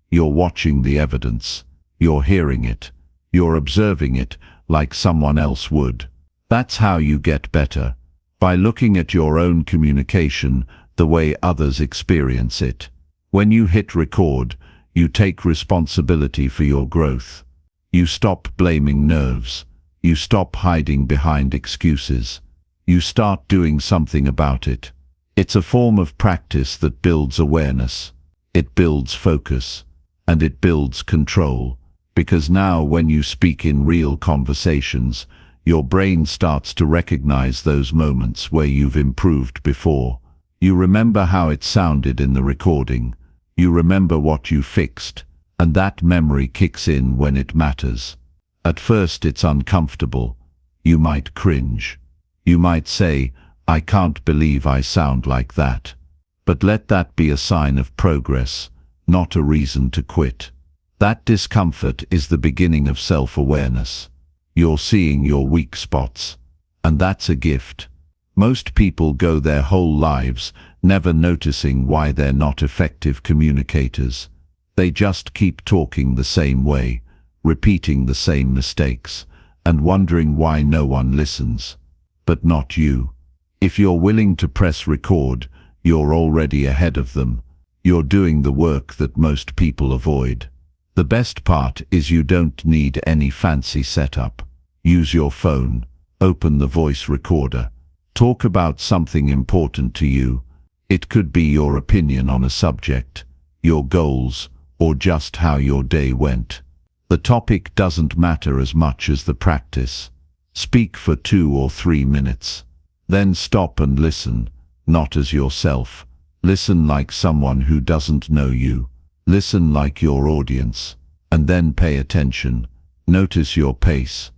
You're watching the evidence. You're hearing it. You're observing it like someone else would. That's how you get better, by looking at your own communication the way others experience it. When you hit record, you take responsibility for your growth. You stop blaming nerves. You stop hiding behind excuses. You start doing something about it. It's a form of practice that builds awareness. It builds focus. And it builds control. Because now when you speak in real conversations, your brain starts to recognize those moments where you've improved before. You remember how it sounded in the recording. You remember what you fixed. And that memory kicks in when it matters. At first it's uncomfortable. You might cringe. You might say, "I can't believe I sound like that." But let that be a sign of progress, not a reason to quit. That discomfort is the beginning of self-awareness. You're seeing your weak spots, and that's a gift. Most people go their whole lives never noticing why they're not effective communicators. They just keep talking the same way, repeating the same mistakes, and wondering why no one listens. But not you. If you're willing to press record, you're already ahead of them. You're doing the work that most people avoid. The best part is you don't need any fancy setup. Use your phone. Open the voice recorder. Talk about something important to you. It could be your opinion on a subject, your goals, or just how your day went. The topic doesn't matter as much as the practice. Speak for 2 or 3 minutes. Then stop and listen, not as yourself. Listen like someone who doesn't know you. Listen like your audience. And then pay attention. Notice your pace.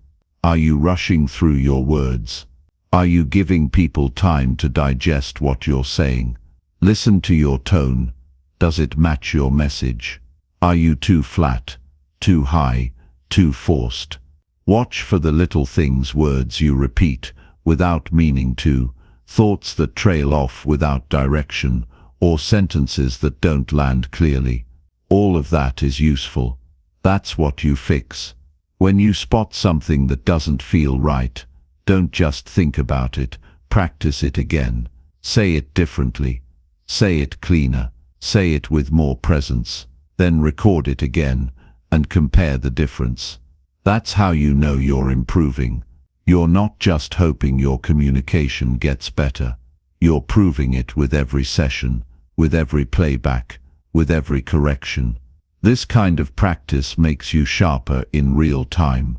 Are you rushing through your words? Are you giving people time to digest what you're saying? Listen to your tone. Does it match your message? Are you too flat, too high, too forced? Watch for the little things, words you repeat without meaning to, thoughts that trail off without direction, or sentences that don't land clearly. All of that is useful. That's what you fix. When you spot something that doesn't feel right, don't just think about it, practice it again. Say it differently. Say it cleaner. Say it with more presence. Then record it again and compare the difference. That's how you know you're improving. You're not just hoping your communication gets better. You're proving it with every session, with every playback, with every correction. This kind of practice makes you sharper in real time.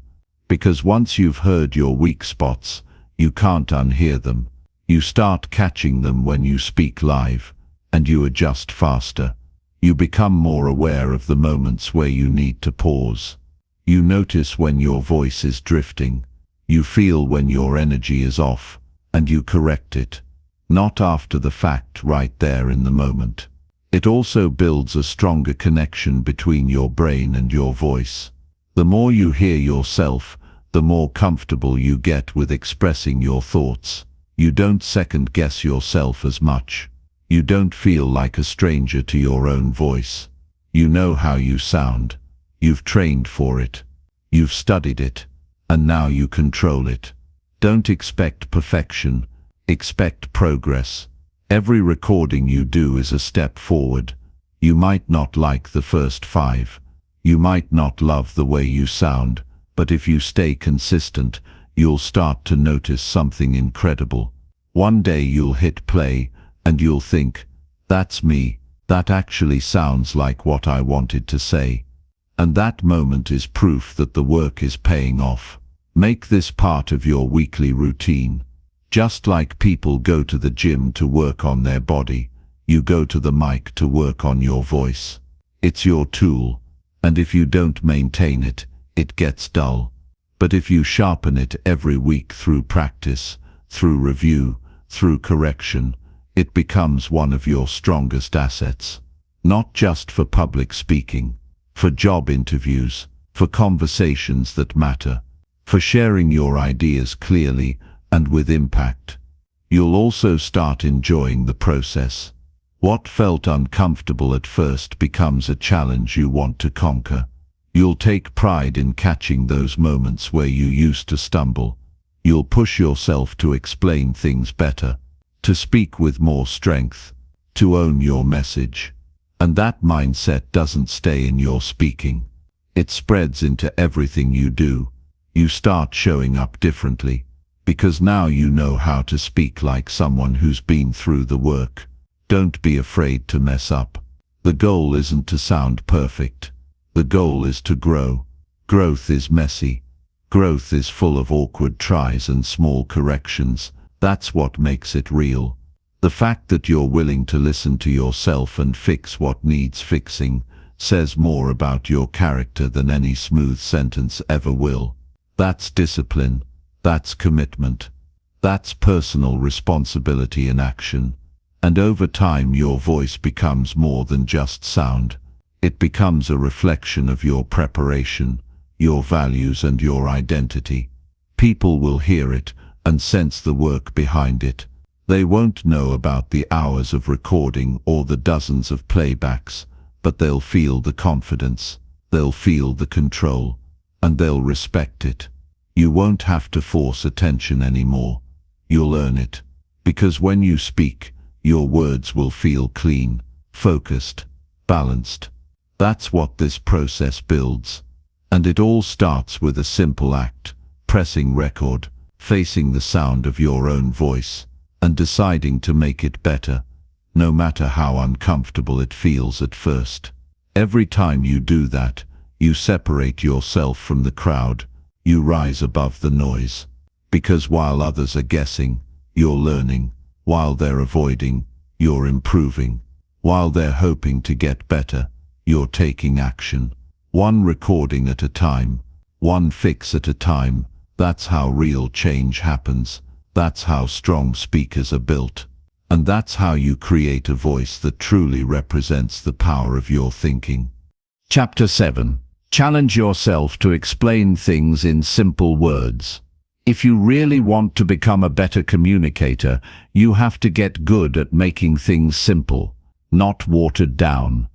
Because once you've heard your weak spots, you can't unhear them. You start catching them when you speak live, and you adjust faster. You become more aware of the moments where you need to pause. You notice when your voice is drifting. You feel when your energy is off, and you correct it. Not after the fact, right there in the moment. It also builds a stronger connection between your brain and your voice. The more you hear yourself, the more comfortable you get with expressing your thoughts. You don't second-guess yourself as much. You don't feel like a stranger to your own voice. You know how you sound. You've trained for it. You've studied it. And now you control it. Don't expect perfection. Expect progress. Every recording you do is a step forward. You might not like the first 5. You might not love the way you sound, but if you stay consistent, you'll start to notice something incredible. One day you'll hit play, and you'll think, that's me, that actually sounds like what I wanted to say. And that moment is proof that the work is paying off. Make this part of your weekly routine. Just like people go to the gym to work on their body, you go to the mic to work on your voice. It's your tool, and if you don't maintain it, it gets dull. But if you sharpen it every week through practice, through review, through correction, it becomes one of your strongest assets. Not just for public speaking, for job interviews, for conversations that matter, for sharing your ideas clearly and with impact. You'll also start enjoying the process. What felt uncomfortable at first becomes a challenge you want to conquer. You'll take pride in catching those moments where you used to stumble. You'll push yourself to explain things better, to speak with more strength, to own your message. And that mindset doesn't stay in your speaking. It spreads into everything you do. You start showing up differently, because now you know how to speak like someone who's been through the work. Don't be afraid to mess up. The goal isn't to sound perfect. The goal is to grow. Growth is messy. Growth is full of awkward tries and small corrections. That's what makes it real. The fact that you're willing to listen to yourself and fix what needs fixing says more about your character than any smooth sentence ever will. That's discipline. That's commitment. That's personal responsibility in action. And over time your voice becomes more than just sound. It becomes a reflection of your preparation, your values and your identity. People will hear it and sense the work behind it. They won't know about the hours of recording or the dozens of playbacks, but they'll feel the confidence, they'll feel the control, and they'll respect it. You won't have to force attention anymore. You'll earn it. Because when you speak, your words will feel clean, focused, balanced. That's what this process builds. And it all starts with a simple act: pressing record, facing the sound of your own voice, and deciding to make it better, no matter how uncomfortable it feels at first. Every time you do that, you separate yourself from the crowd. You rise above the noise. Because while others are guessing, you're learning. While they're avoiding, you're improving. While they're hoping to get better, you're taking action. One recording at a time, one fix at a time. That's how real change happens. That's how strong speakers are built. And that's how you create a voice that truly represents the power of your thinking. Chapter 7. Challenge yourself to explain things in simple words. If you really want to become a better communicator, you have to get good at making things simple, not watered down,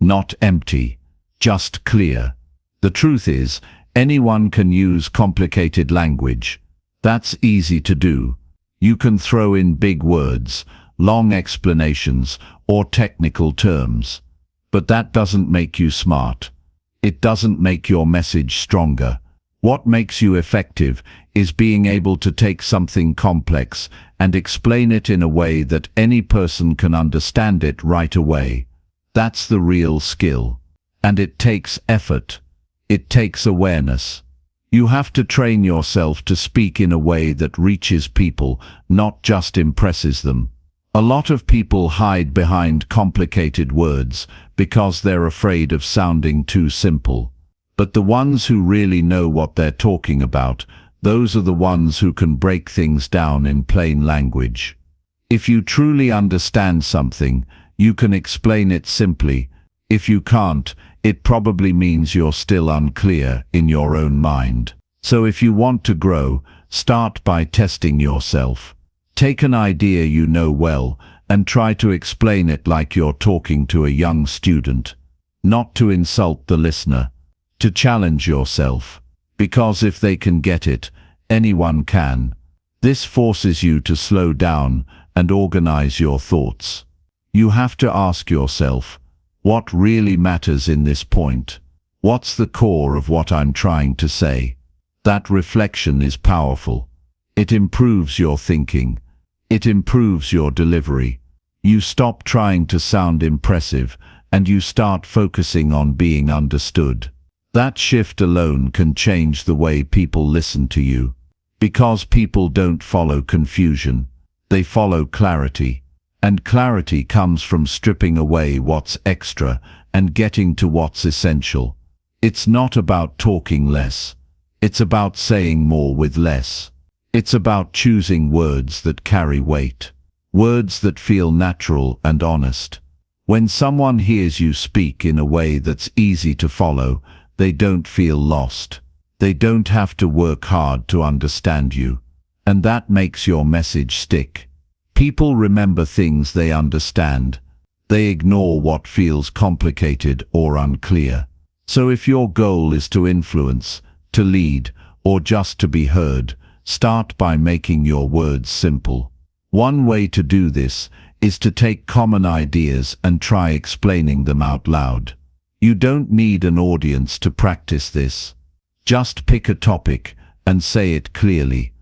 not empty, just clear. The truth is, anyone can use complicated language. That's easy to do. You can throw in big words, long explanations, or technical terms. But that doesn't make you smart. It doesn't make your message stronger. What makes you effective is being able to take something complex and explain it in a way that any person can understand it right away. That's the real skill. And it takes effort. It takes awareness. You have to train yourself to speak in a way that reaches people, not just impresses them. A lot of people hide behind complicated words because they're afraid of sounding too simple. But the ones who really know what they're talking about, those are the ones who can break things down in plain language. If you truly understand something, you can explain it simply. If you can't, it probably means you're still unclear in your own mind. So if you want to grow, start by testing yourself. Take an idea you know well and try to explain it like you're talking to a young student. Not to insult the listener, to challenge yourself. Because if they can get it, anyone can. This forces you to slow down and organize your thoughts. You have to ask yourself, what really matters in this point? What's the core of what I'm trying to say? That reflection is powerful. It improves your thinking. It improves your delivery. You stop trying to sound impressive and you start focusing on being understood. That shift alone can change the way people listen to you. Because people don't follow confusion, they follow clarity. And clarity comes from stripping away what's extra and getting to what's essential. It's not about talking less. It's about saying more with less. It's about choosing words that carry weight. Words that feel natural and honest. When someone hears you speak in a way that's easy to follow, they don't feel lost. They don't have to work hard to understand you. And that makes your message stick. People remember things they understand. They ignore what feels complicated or unclear. So if your goal is to influence, to lead, or just to be heard, start by making your words simple. One way to do this is to take common ideas and try explaining them out loud. You don't need an audience to practice this. Just pick a topic and say it clearly,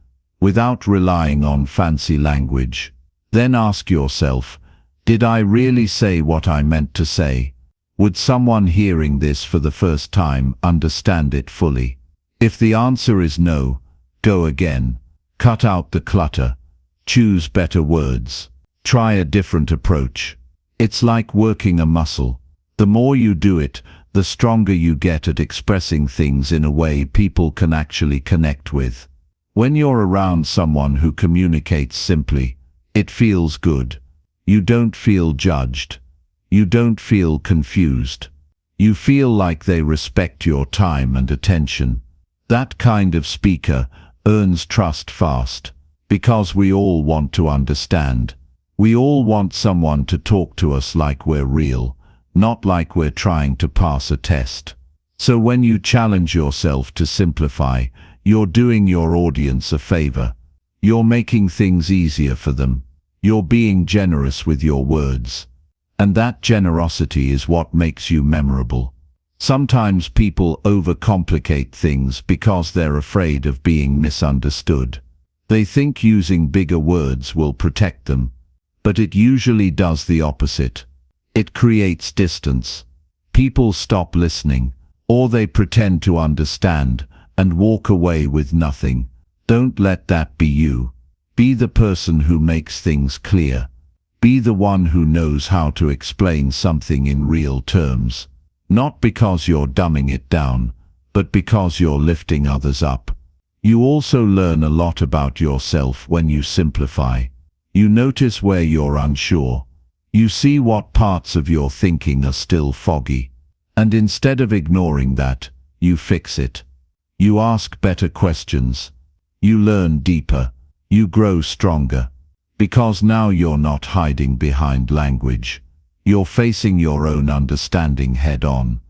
without relying on fancy language. Then ask yourself, did I really say what I meant to say? Would someone hearing this for the first time understand it fully? If the answer is no, go again. Cut out the clutter. Choose better words. Try a different approach. It's like working a muscle. The more you do it, the stronger you get at expressing things in a way people can actually connect with. When you're around someone who communicates simply, it feels good. You don't feel judged. You don't feel confused. You feel like they respect your time and attention. That kind of speaker earns trust fast, because we all want to understand. We all want someone to talk to us like we're real, not like we're trying to pass a test. So when you challenge yourself to simplify, you're doing your audience a favor. You're making things easier for them. You're being generous with your words. And that generosity is what makes you memorable. Sometimes people overcomplicate things because they're afraid of being misunderstood. They think using bigger words will protect them, but it usually does the opposite. It creates distance. People stop listening, or they pretend to understand and walk away with nothing. Don't let that be you. Be the person who makes things clear. Be the one who knows how to explain something in real terms. Not because you're dumbing it down, but because you're lifting others up. You also learn a lot about yourself when you simplify. You notice where you're unsure. You see what parts of your thinking are still foggy. And instead of ignoring that, you fix it. You ask better questions. You learn deeper. You grow stronger. Because now you're not hiding behind language. You're facing your own understanding head on.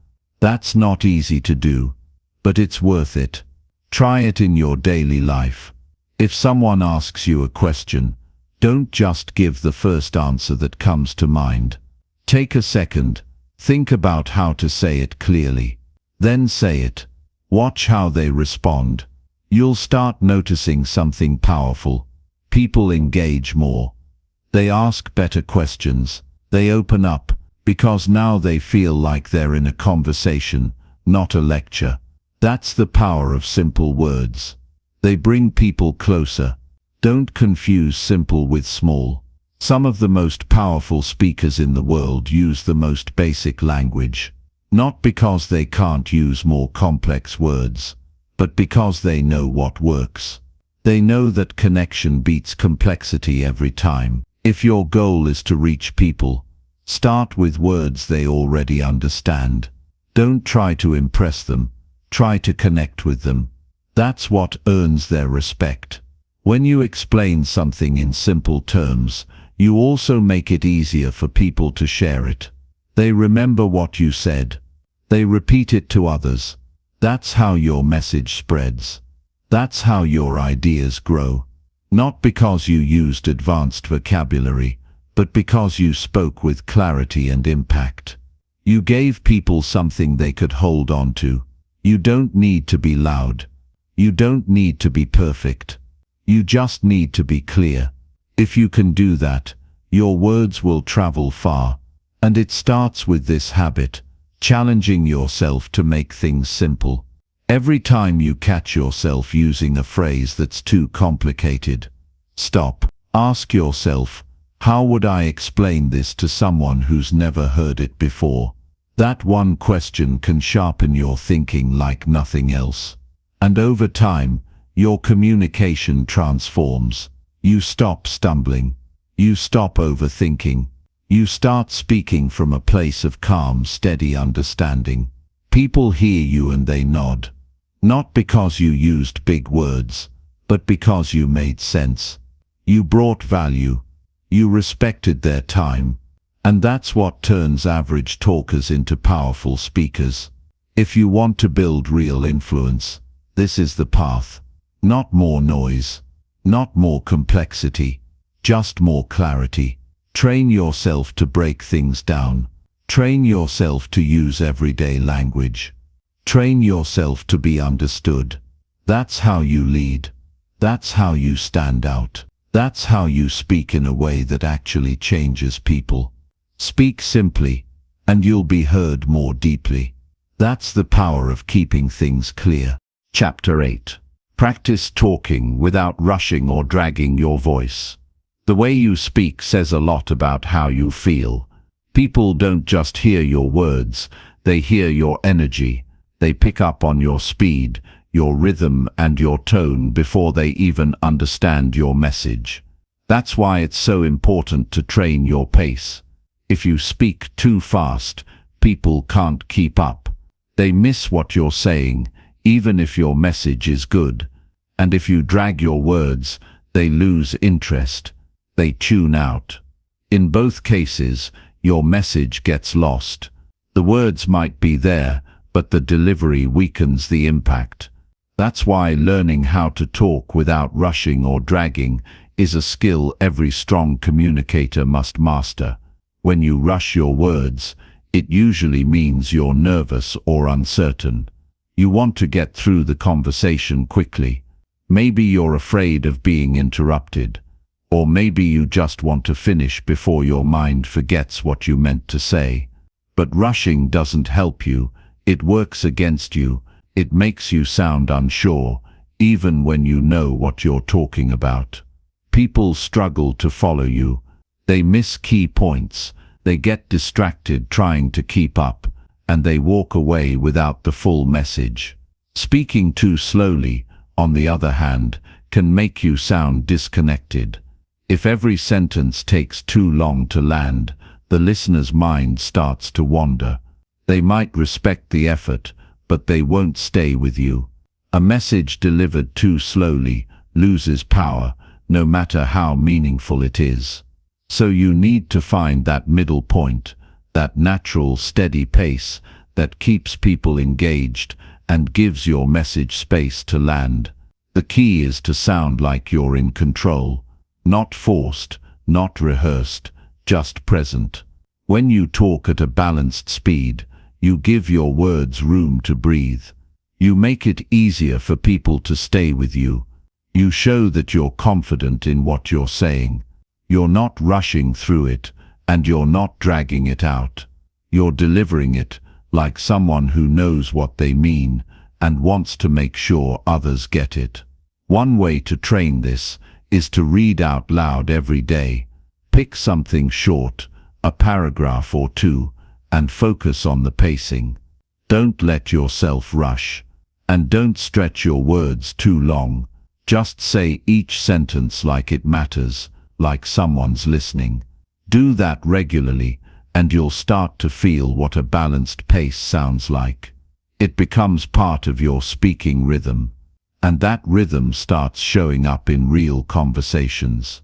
That's not easy to do, but it's worth it. Try it in your daily life. If someone asks you a question, don't just give the first answer that comes to mind. Take a second, think about how to say it clearly. Then say it. Watch how they respond. You'll start noticing something powerful. People engage more. They ask better questions. They open up, because now they feel like they're in a conversation, not a lecture. That's the power of simple words. They bring people closer. Don't confuse simple with small. Some of the most powerful speakers in the world use the most basic language. Not because they can't use more complex words, but because they know what works. They know that connection beats complexity every time. If your goal is to reach people, start with words they already understand. Don't try to impress them, try to connect with them. That's what earns their respect. When you explain something in simple terms, you also make it easier for people to share it. They remember what you said. They repeat it to others. That's how your message spreads. That's how your ideas grow. Not because you used advanced vocabulary, but because you spoke with clarity and impact. You gave people something they could hold on to. You don't need to be loud. You don't need to be perfect. You just need to be clear. If you can do that, your words will travel far. And it starts with this habit, challenging yourself to make things simple. Every time you catch yourself using a phrase that's too complicated, stop. Ask yourself, how would I explain this to someone who's never heard it before? That one question can sharpen your thinking like nothing else. And over time, your communication transforms. You stop stumbling. You stop overthinking. You start speaking from a place of calm, steady understanding. People hear you and they nod. Not because you used big words, but because you made sense. You brought value. You respected their time. And that's what turns average talkers into powerful speakers. If you want to build real influence, this is the path. Not more noise, not more complexity, just more clarity. Train yourself to break things down. Train yourself to use everyday language. Train yourself to be understood. That's how you lead. That's how you stand out. That's how you speak in a way that actually changes people. Speak simply, and you'll be heard more deeply. That's the power of keeping things clear. Chapter 8. Practice talking without rushing or dragging your voice. The way you speak says a lot about how you feel. People don't just hear your words, they hear your energy. They pick up on your speed, your rhythm, and your tone before they even understand your message. That's why it's so important to train your pace. If you speak too fast, people can't keep up. They miss what you're saying, even if your message is good. And if you drag your words, they lose interest. They tune out. In both cases, your message gets lost. The words might be there, but the delivery weakens the impact. That's why learning how to talk without rushing or dragging is a skill every strong communicator must master. When you rush your words, it usually means you're nervous or uncertain. You want to get through the conversation quickly. Maybe you're afraid of being interrupted. Or maybe you just want to finish before your mind forgets what you meant to say. But rushing doesn't help you. It works against you. It makes you sound unsure, even when you know what you're talking about. People struggle to follow you. They miss key points. They get distracted trying to keep up, and they walk away without the full message. Speaking too slowly, on the other hand, can make you sound disconnected. If every sentence takes too long to land, the listener's mind starts to wander. They might respect the effort, but they won't stay with you. A message delivered too slowly loses power, no matter how meaningful it is. So you need to find that middle point, that natural, steady pace that keeps people engaged and gives your message space to land. The key is to sound like you're in control, not forced, not rehearsed, just present. When you talk at a balanced speed, you give your words room to breathe. You make it easier for people to stay with you. You show that you're confident in what you're saying. You're not rushing through it, and you're not dragging it out. You're delivering it like someone who knows what they mean and wants to make sure others get it. One way to train this is to read out loud every day. Pick something short, a paragraph or two, and focus on the pacing. Don't let yourself rush, and don't stretch your words too long. Just say each sentence like it matters, like someone's listening. Do that regularly, and you'll start to feel what a balanced pace sounds like. It becomes part of your speaking rhythm, and that rhythm starts showing up in real conversations.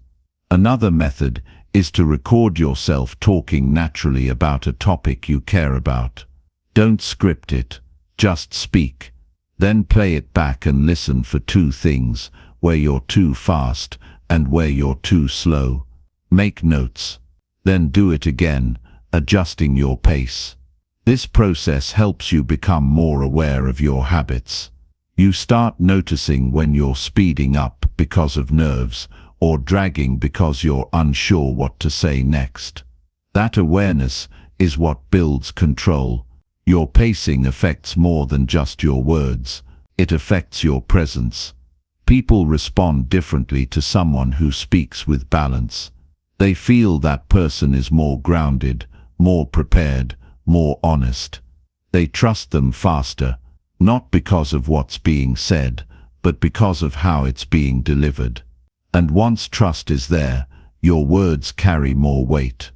Another method is to record yourself talking naturally about a topic you care about. Don't script it, just speak. Then play it back and listen for two things: where you're too fast and where you're too slow. Make notes. Then do it again, adjusting your pace. This process helps you become more aware of your habits. You start noticing when you're speeding up because of nerves or dragging because you're unsure what to say next. That awareness is what builds control. Your pacing affects more than just your words. It affects your presence. People respond differently to someone who speaks with balance. They feel that person is more grounded, more prepared, more honest. They trust them faster, not because of what's being said, but because of how it's being delivered. And once trust is there, your words carry more weight.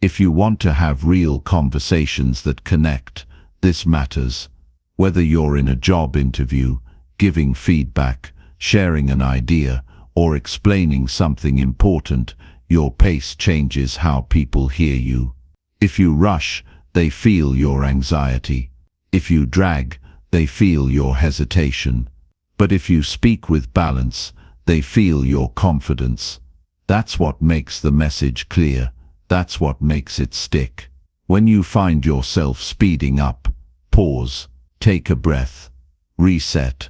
If you want to have real conversations that connect, this matters. Whether you're in a job interview, giving feedback, sharing an idea, or explaining something important, your pace changes how people hear you. If you rush, they feel your anxiety. If you drag, they feel your hesitation. But if you speak with balance, they feel your confidence. That's what makes the message clear. That's what makes it stick. When you find yourself speeding up, pause, take a breath, reset.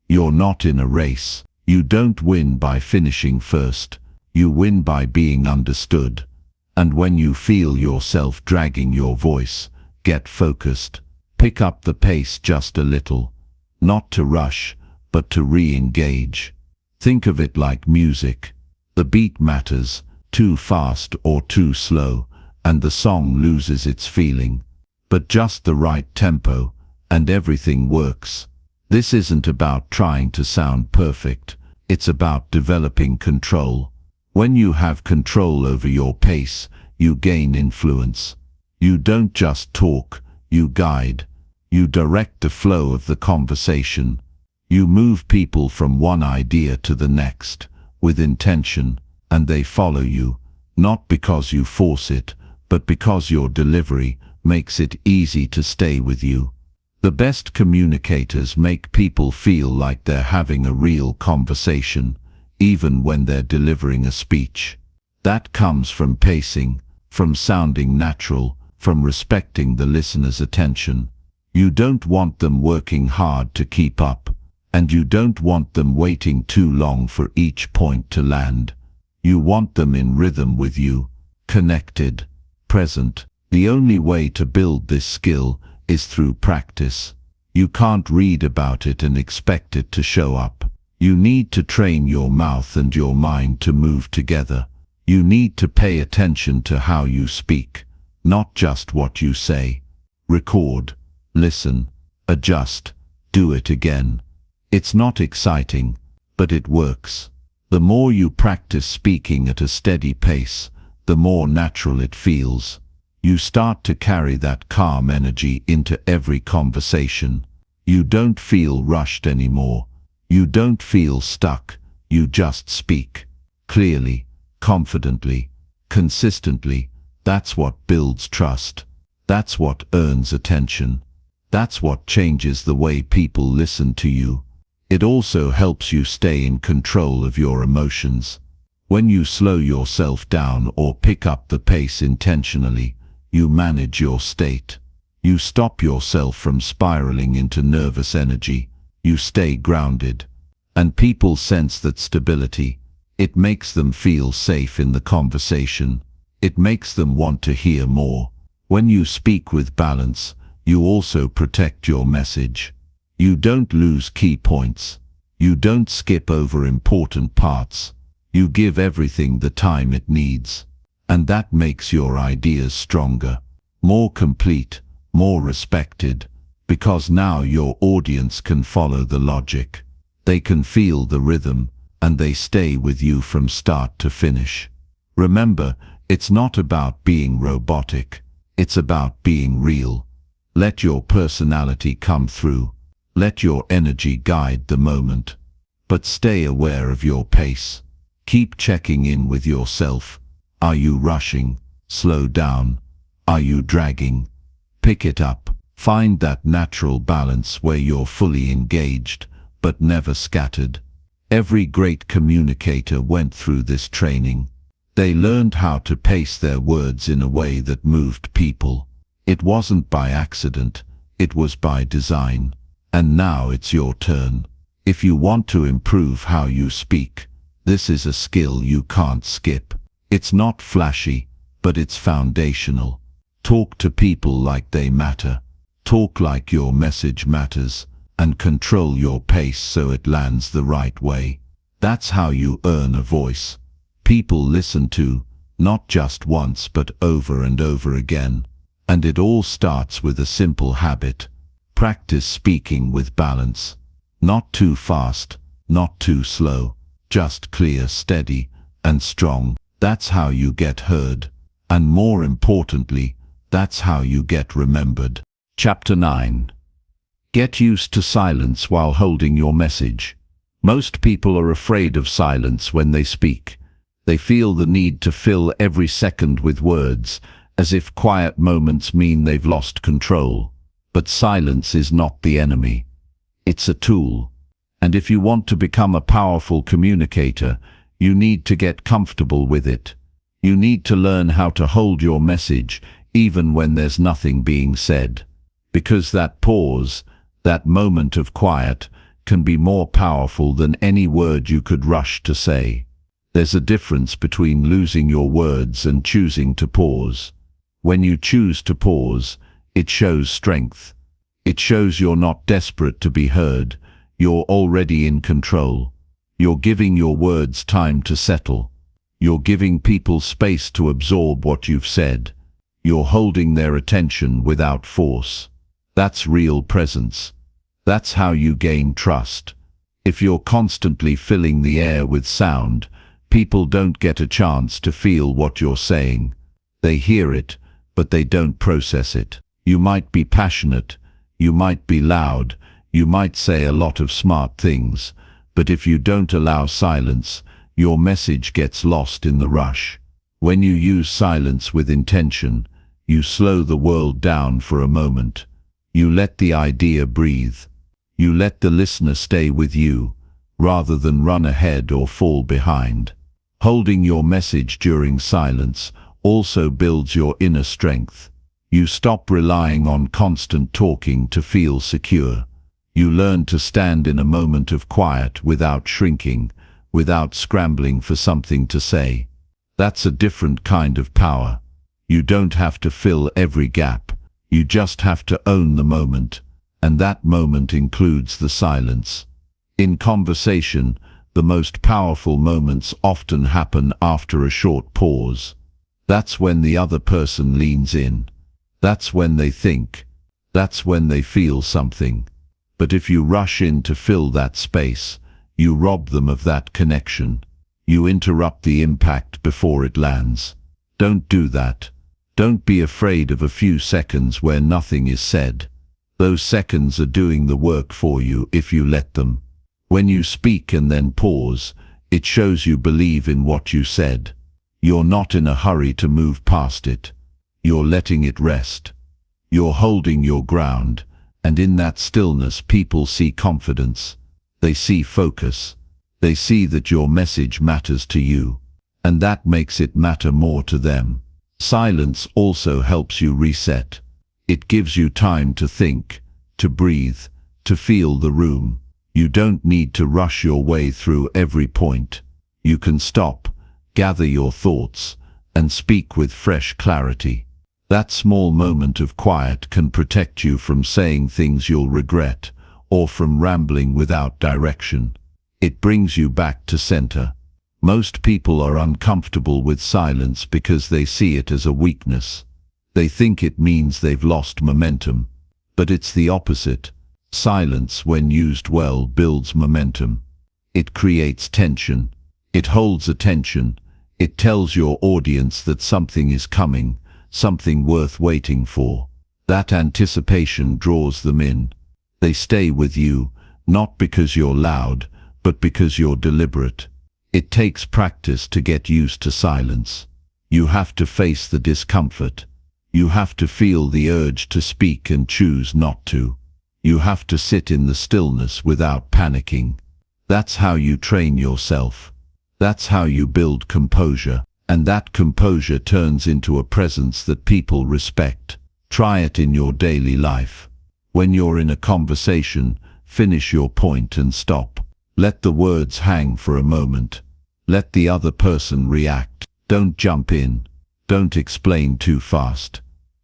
You're not in a race. You don't win by finishing first. You win by being understood. And when you feel yourself dragging your voice, get focused. Pick up the pace just a little. Not to rush, but to re-engage. Think of it like music. The beat matters, too fast or too slow, and the song loses its feeling. But just the right tempo, and everything works. This isn't about trying to sound perfect. It's about developing control. When you have control over your pace, you gain influence. You don't just talk, you guide. You direct the flow of the conversation. You move people from one idea to the next, with intention, and they follow you, not because you force it, but because your delivery makes it easy to stay with you. The best communicators make people feel like they're having a real conversation, even when they're delivering a speech. That comes from pacing, from sounding natural, from respecting the listener's attention. You don't want them working hard to keep up, and you don't want them waiting too long for each point to land. You want them in rhythm with you, connected, present. The only way to build this skill is through practice. You can't read about it and expect it to show up. You need to train your mouth and your mind to move together. You need to pay attention to how you speak, not just what you say. Record, listen, adjust, do it again. It's not exciting, but it works. The more you practice speaking at a steady pace, the more natural it feels. You start to carry that calm energy into every conversation. You don't feel rushed anymore. You don't feel stuck. You just speak. Clearly, confidently, consistently. That's what builds trust. That's what earns attention. That's what changes the way people listen to you. It also helps you stay in control of your emotions. When you slow yourself down or pick up the pace intentionally, you manage your state. You stop yourself from spiraling into nervous energy. You stay grounded. And people sense that stability. It makes them feel safe in the conversation. It makes them want to hear more. When you speak with balance, you also protect your message. You don't lose key points. You don't skip over important parts. You give everything the time it needs. And that makes your ideas stronger. more complete, more respected, because now your audience can follow the logic. They can feel the rhythm, and they stay with you from start to finish. Remember, it's not about being robotic. It's about being real. Let your personality come through. Let your energy guide the moment. But stay aware of your pace. Keep checking in with yourself. Are you rushing? Slow down. Are you dragging? Pick it up. Find that natural balance where you're fully engaged, but never scattered. Every great communicator went through this training. They learned how to pace their words in a way that moved people. It wasn't by accident, it was by design. And now it's your turn. If you want to improve how you speak, this is a skill you can't skip. It's not flashy, but it's foundational. Talk to people like they matter. Talk like your message matters, and control your pace so it lands the right way. That's how you earn a voice. People listen to, not just once but over and over again. And it all starts with a simple habit. Practice speaking with balance. Not too fast, not too slow, just clear, steady, and strong. That's how you get heard. And more importantly, that's how you get remembered. Chapter 9. Get used to silence while holding your message. Most people are afraid of silence when they speak. They feel the need to fill every second with words, as if quiet moments mean they've lost control. But silence is not the enemy. It's a tool. And if you want to become a powerful communicator, you need to get comfortable with it. You need to learn how to hold your message even when there's nothing being said. Because that pause, that moment of quiet, can be more powerful than any word you could rush to say. There's a difference between losing your words and choosing to pause. When you choose to pause, it shows strength. It shows you're not desperate to be heard. You're already in control. You're giving your words time to settle. You're giving people space to absorb what you've said. You're holding their attention without force. That's real presence. That's how you gain trust. If you're constantly filling the air with sound, people don't get a chance to feel what you're saying. They hear it, but they don't process it. You might be passionate, you might be loud, you might say a lot of smart things, but if you don't allow silence, your message gets lost in the rush. When you use silence with intention, you slow the world down for a moment. You let the idea breathe. You let the listener stay with you, rather than run ahead or fall behind. Holding your message during silence also builds your inner strength. You stop relying on constant talking to feel secure. You learn to stand in a moment of quiet without shrinking, without scrambling for something to say. That's a different kind of power. You don't have to fill every gap. You just have to own the moment, and that moment includes the silence. In conversation, the most powerful moments often happen after a short pause. That's when the other person leans in. That's when they think. That's when they feel something. But if you rush in to fill that space, you rob them of that connection. You interrupt the impact before it lands. Don't do that. Don't be afraid of a few seconds where nothing is said. Those seconds are doing the work for you if you let them. When you speak and then pause, it shows you believe in what you said. You're not in a hurry to move past it. You're letting it rest. You're holding your ground, and in that stillness people see confidence. They see focus. They see that your message matters to you, and that makes it matter more to them. Silence also helps you reset. It gives you time to think, to breathe, to feel the room. You don't need to rush your way through every point. You can stop, gather your thoughts, and speak with fresh clarity. That small moment of quiet can protect you from saying things you'll regret, or from rambling without direction. It brings you back to center. Most people are uncomfortable with silence because they see it as a weakness. They think it means they've lost momentum. But it's the opposite. Silence, when used well, builds momentum. It creates tension. It holds attention. It tells your audience that something is coming, something worth waiting for. That anticipation draws them in. They stay with you, not because you're loud, but because you're deliberate. It takes practice to get used to silence. You have to face the discomfort. You have to feel the urge to speak and choose not to. You have to sit in the stillness without panicking. That's how you train yourself. That's how you build composure. And that composure turns into a presence that people respect. Try it in your daily life. When you're in a conversation, finish your point and stop. Let the words hang for a moment. Let the other person react. Don't jump in. Don't explain too fast.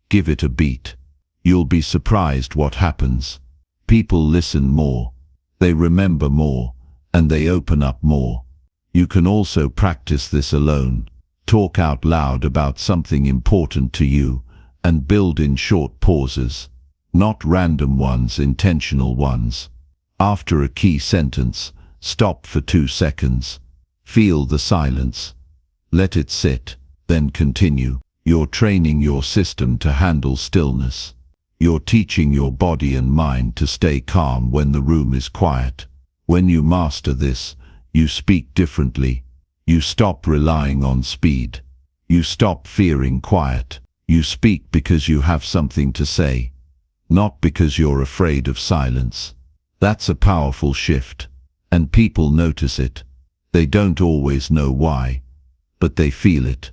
Give it a beat. You'll be surprised what happens. People listen more. They remember more. And they open up more. You can also practice this alone. Talk out loud about something important to you, and build in short pauses. Not random ones, intentional ones. After a key sentence, stop for 2 seconds. Feel the silence. Let it sit, then continue. You're training your system to handle stillness. You're teaching your body and mind to stay calm when the room is quiet. When you master this, you speak differently. You stop relying on speed. You stop fearing quiet. You speak because you have something to say, not because you're afraid of silence. That's a powerful shift, and people notice it. They don't always know why, but they feel it.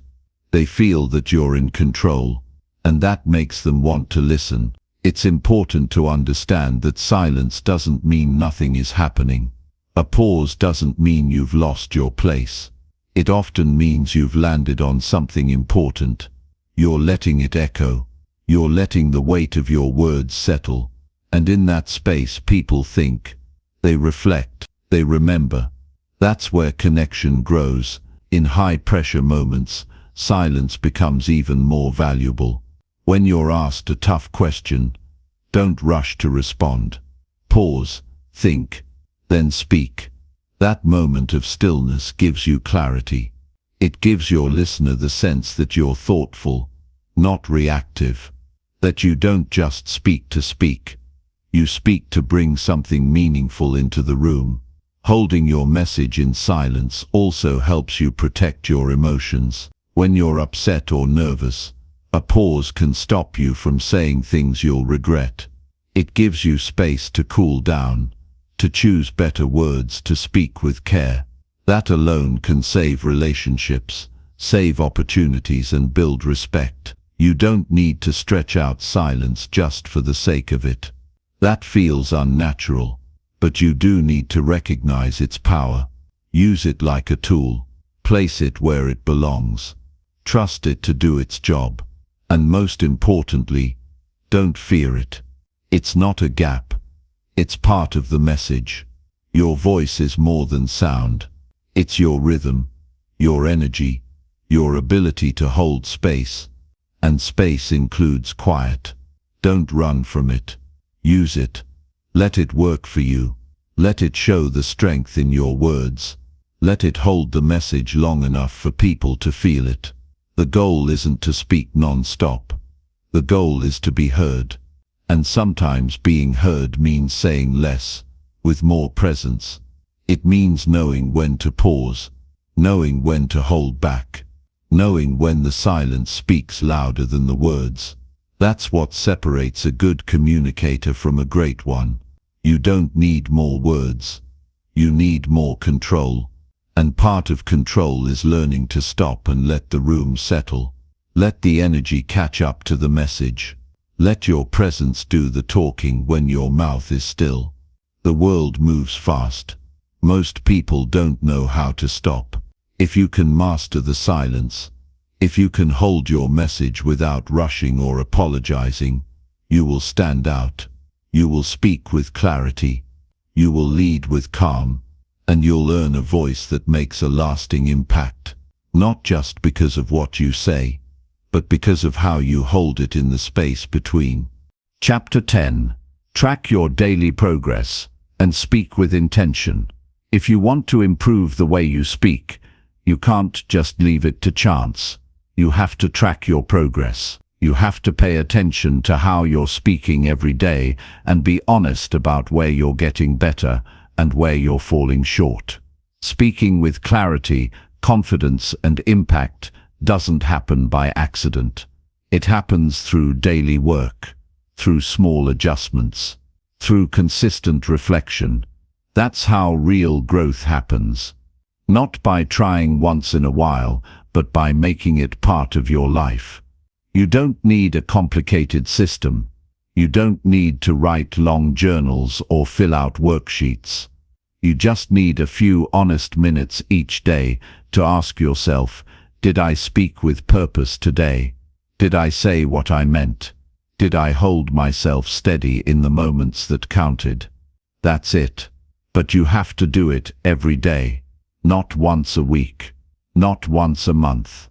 They feel that you're in control, and that makes them want to listen. It's important to understand that silence doesn't mean nothing is happening. A pause doesn't mean you've lost your place. It often means you've landed on something important. You're letting it echo. You're letting the weight of your words settle. And in that space, people think. They reflect. They remember. That's where connection grows. In high-pressure moments, silence becomes even more valuable. When you're asked a tough question, don't rush to respond. Pause, think, then speak. That moment of stillness gives you clarity. It gives your listener the sense that you're thoughtful, not reactive. That you don't just speak to speak. You speak to bring something meaningful into the room. Holding your message in silence also helps you protect your emotions. When you're upset or nervous, a pause can stop you from saying things you'll regret. It gives you space to cool down, to choose better words, to speak with care. That alone can save relationships, save opportunities, and build respect. You don't need to stretch out silence just for the sake of it. That feels unnatural, but you do need to recognize its power. Use it like a tool. Place it where it belongs. Trust it to do its job. And most importantly, don't fear it. It's not a gap. It's part of the message. Your voice is more than sound. It's your rhythm, your energy, your ability to hold space. And space includes quiet. Don't run from it. Use it. Let it work for you. Let it show the strength in your words. Let it hold the message long enough for people to feel it. The goal isn't to speak non-stop. The goal is to be heard. And sometimes being heard means saying less, with more presence. It means knowing when to pause, knowing when to hold back, knowing when the silence speaks louder than the words. That's what separates a good communicator from a great one. You don't need more words. You need more control. And part of control is learning to stop and let the room settle. Let the energy catch up to the message. Let your presence do the talking when your mouth is still. The world moves fast. Most people don't know how to stop. If you can master the silence, if you can hold your message without rushing or apologizing, you will stand out. You will speak with clarity. You will lead with calm. And you'll earn a voice that makes a lasting impact. Not just because of what you say, but because of how you hold it in the space between. Chapter 10. Track your daily progress and speak with intention. If you want to improve the way you speak, you can't just leave it to chance. You have to track your progress. You have to pay attention to how you're speaking every day and be honest about where you're getting better and where you're falling short. Speaking with clarity, confidence, and impact doesn't happen by accident. It happens through daily work, through small adjustments, through consistent reflection. That's how real growth happens. Not by trying once in a while, but by making it part of your life. You don't need a complicated system. You don't need to write long journals or fill out worksheets. You just need a few honest minutes each day to ask yourself, did I speak with purpose today? Did I say what I meant? Did I hold myself steady in the moments that counted? That's it. But you have to do it every day. Not once a week. Not once a month.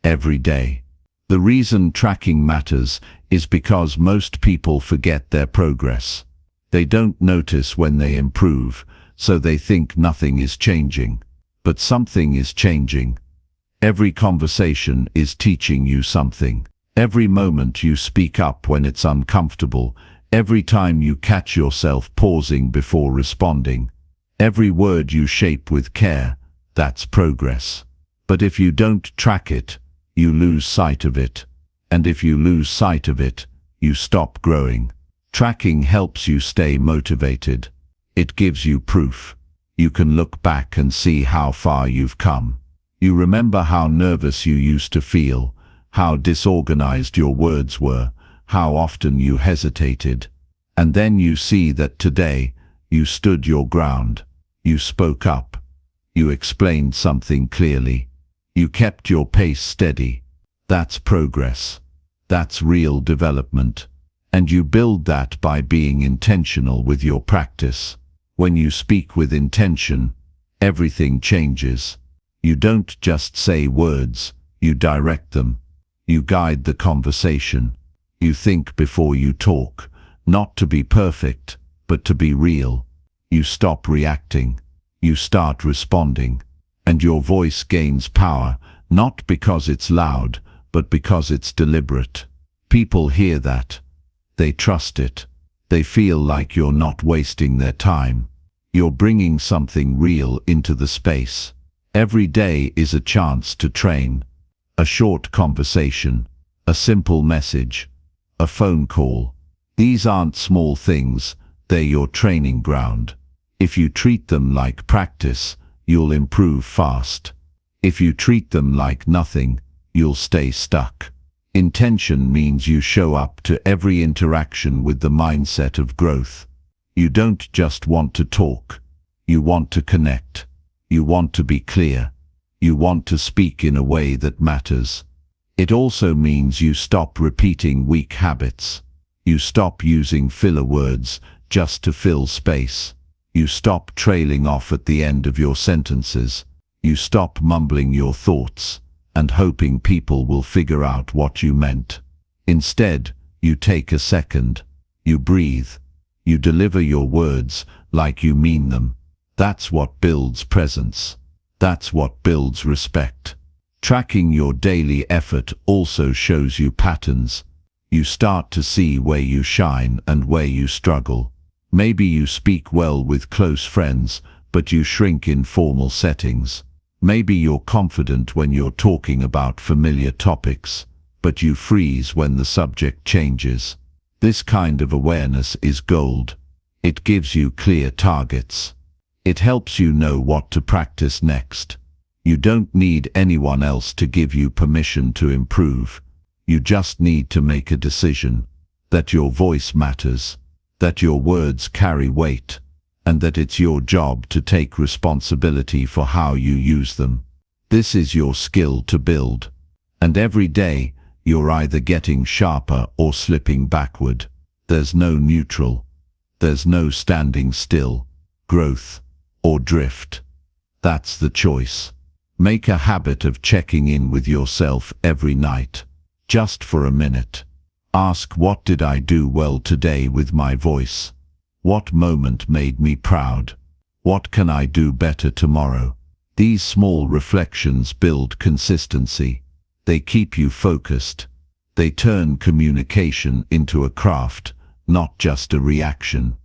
Every day. The reason tracking matters is because most people forget their progress. They don't notice when they improve, so they think nothing is changing. But something is changing. Every conversation is teaching you something. Every moment you speak up when it's uncomfortable, every time you catch yourself pausing before responding, every word you shape with care, that's progress. But if you don't track it, you lose sight of it. And if you lose sight of it, you stop growing. Tracking helps you stay motivated. It gives you proof. You can look back and see how far you've come. You remember how nervous you used to feel, how disorganized your words were, how often you hesitated. And then you see that today, you stood your ground. You spoke up. You explained something clearly. You kept your pace steady. That's progress. That's real development. And you build that by being intentional with your practice. When you speak with intention, everything changes. You don't just say words, you direct them. You guide the conversation. You think before you talk, not to be perfect, but to be real. You stop reacting. You start responding. And your voice gains power, not because it's loud, but because it's deliberate. People hear that. They trust it. They feel like you're not wasting their time. You're bringing something real into the space. Every day is a chance to train. A short conversation, a simple message, a phone call. These aren't small things, they're your training ground. If you treat them like practice, you'll improve fast. If you treat them like nothing, you'll stay stuck. Intention means you show up to every interaction with the mindset of growth. You don't just want to talk. You want to connect. You want to be clear. You want to speak in a way that matters. It also means you stop repeating weak habits. You stop using filler words just to fill space. You stop trailing off at the end of your sentences. You stop mumbling your thoughts and hoping people will figure out what you meant. Instead, you take a second. You breathe. You deliver your words like you mean them. That's what builds presence. That's what builds respect. Tracking your daily effort also shows you patterns. You start to see where you shine and where you struggle. Maybe you speak well with close friends, but you shrink in formal settings. Maybe you're confident when you're talking about familiar topics, but you freeze when the subject changes. This kind of awareness is gold. It gives you clear targets. It helps you know what to practice next. You don't need anyone else to give you permission to improve. You just need to make a decision that your voice matters, that your words carry weight, and that it's your job to take responsibility for how you use them. This is your skill to build. And every day, you're either getting sharper or slipping backward. There's no neutral. There's no standing still, growth, or drift. That's the choice. Make a habit of checking in with yourself every night. just for a minute. Ask, what did I do well today with my voice? What moment made me proud? What can I do better tomorrow? These small reflections build consistency. They keep you focused. They turn communication into a craft, not just a reaction.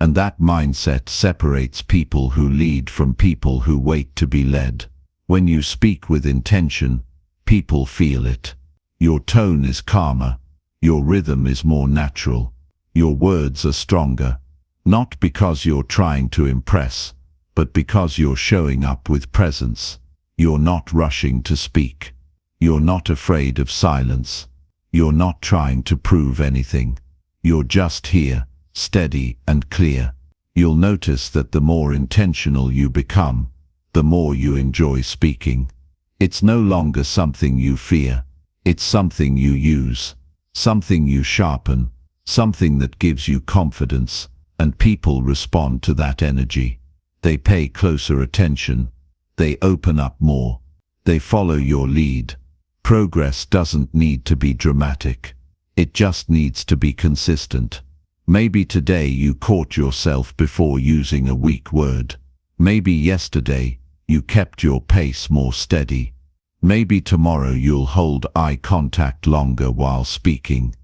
And that mindset separates people who lead from people who wait to be led. When you speak with intention, people feel it. Your tone is calmer. Your rhythm is more natural. Your words are stronger. Not because you're trying to impress, but because you're showing up with presence. You're not rushing to speak. You're not afraid of silence. You're not trying to prove anything. You're just here, steady and clear. You'll notice that the more intentional you become, the more you enjoy speaking. It's no longer something you fear. It's something you use, something you sharpen, something that gives you confidence, and people respond to that energy. They pay closer attention. They open up more. They follow your lead. Progress doesn't need to be dramatic. It just needs to be consistent. Maybe today you caught yourself before using a weak word. Maybe yesterday you kept your pace more steady. Maybe tomorrow you'll hold eye contact longer while speaking.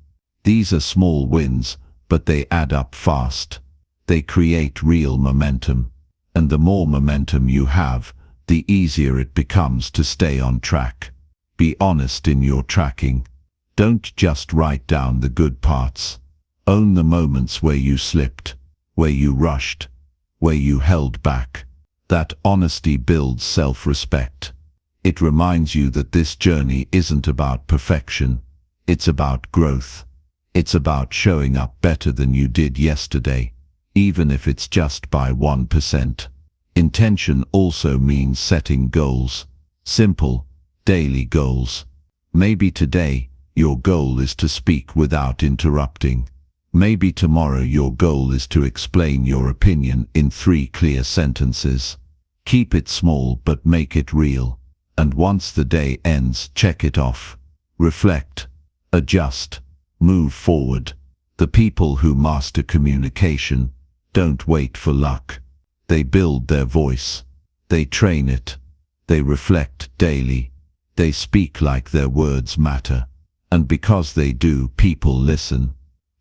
These are small wins, but they add up fast. They create real momentum. And the more momentum you have, the easier it becomes to stay on track. Be honest in your tracking. Don't just write down the good parts. Own the moments where you slipped, where you rushed, where you held back. That honesty builds self-respect. It reminds you that this journey isn't about perfection. It's about growth. It's about showing up better than you did yesterday, even if it's just by 1%. Intention also means setting goals. Simple, daily goals. Maybe today, your goal is to speak without interrupting. Maybe tomorrow your goal is to explain your opinion in 3 clear sentences. Keep it small but make it real. And once the day ends, check it off. Reflect. Adjust. Move forward. The people who master communication don't wait for luck. They build their voice. They train it. They reflect daily. They speak like their words matter. And because they do, people listen.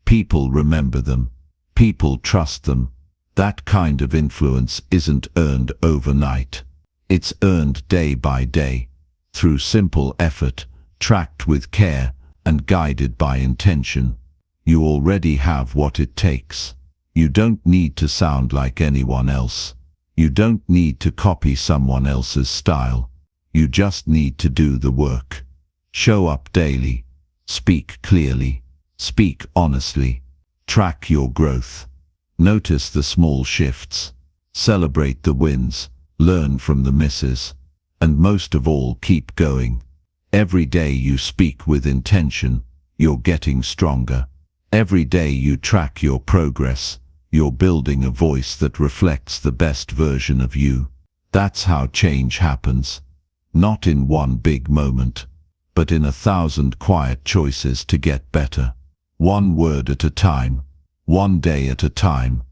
People remember them. People trust them. That kind of influence isn't earned overnight. It's earned day by day, through simple effort, tracked with care, and guided by intention. You already have what it takes. You don't need to sound like anyone else. You don't need to copy someone else's style. You just need to do the work. Show up daily. Speak clearly. Speak honestly. Track your growth. Notice the small shifts. Celebrate the wins. Learn from the misses. And most of all, keep going. Every day you speak with intention, you're getting stronger. Every day you track your progress, you're building a voice that reflects the best version of you. That's how change happens. Not in one big moment, but in 1,000 quiet choices to get better. One word at a time, one day at a time,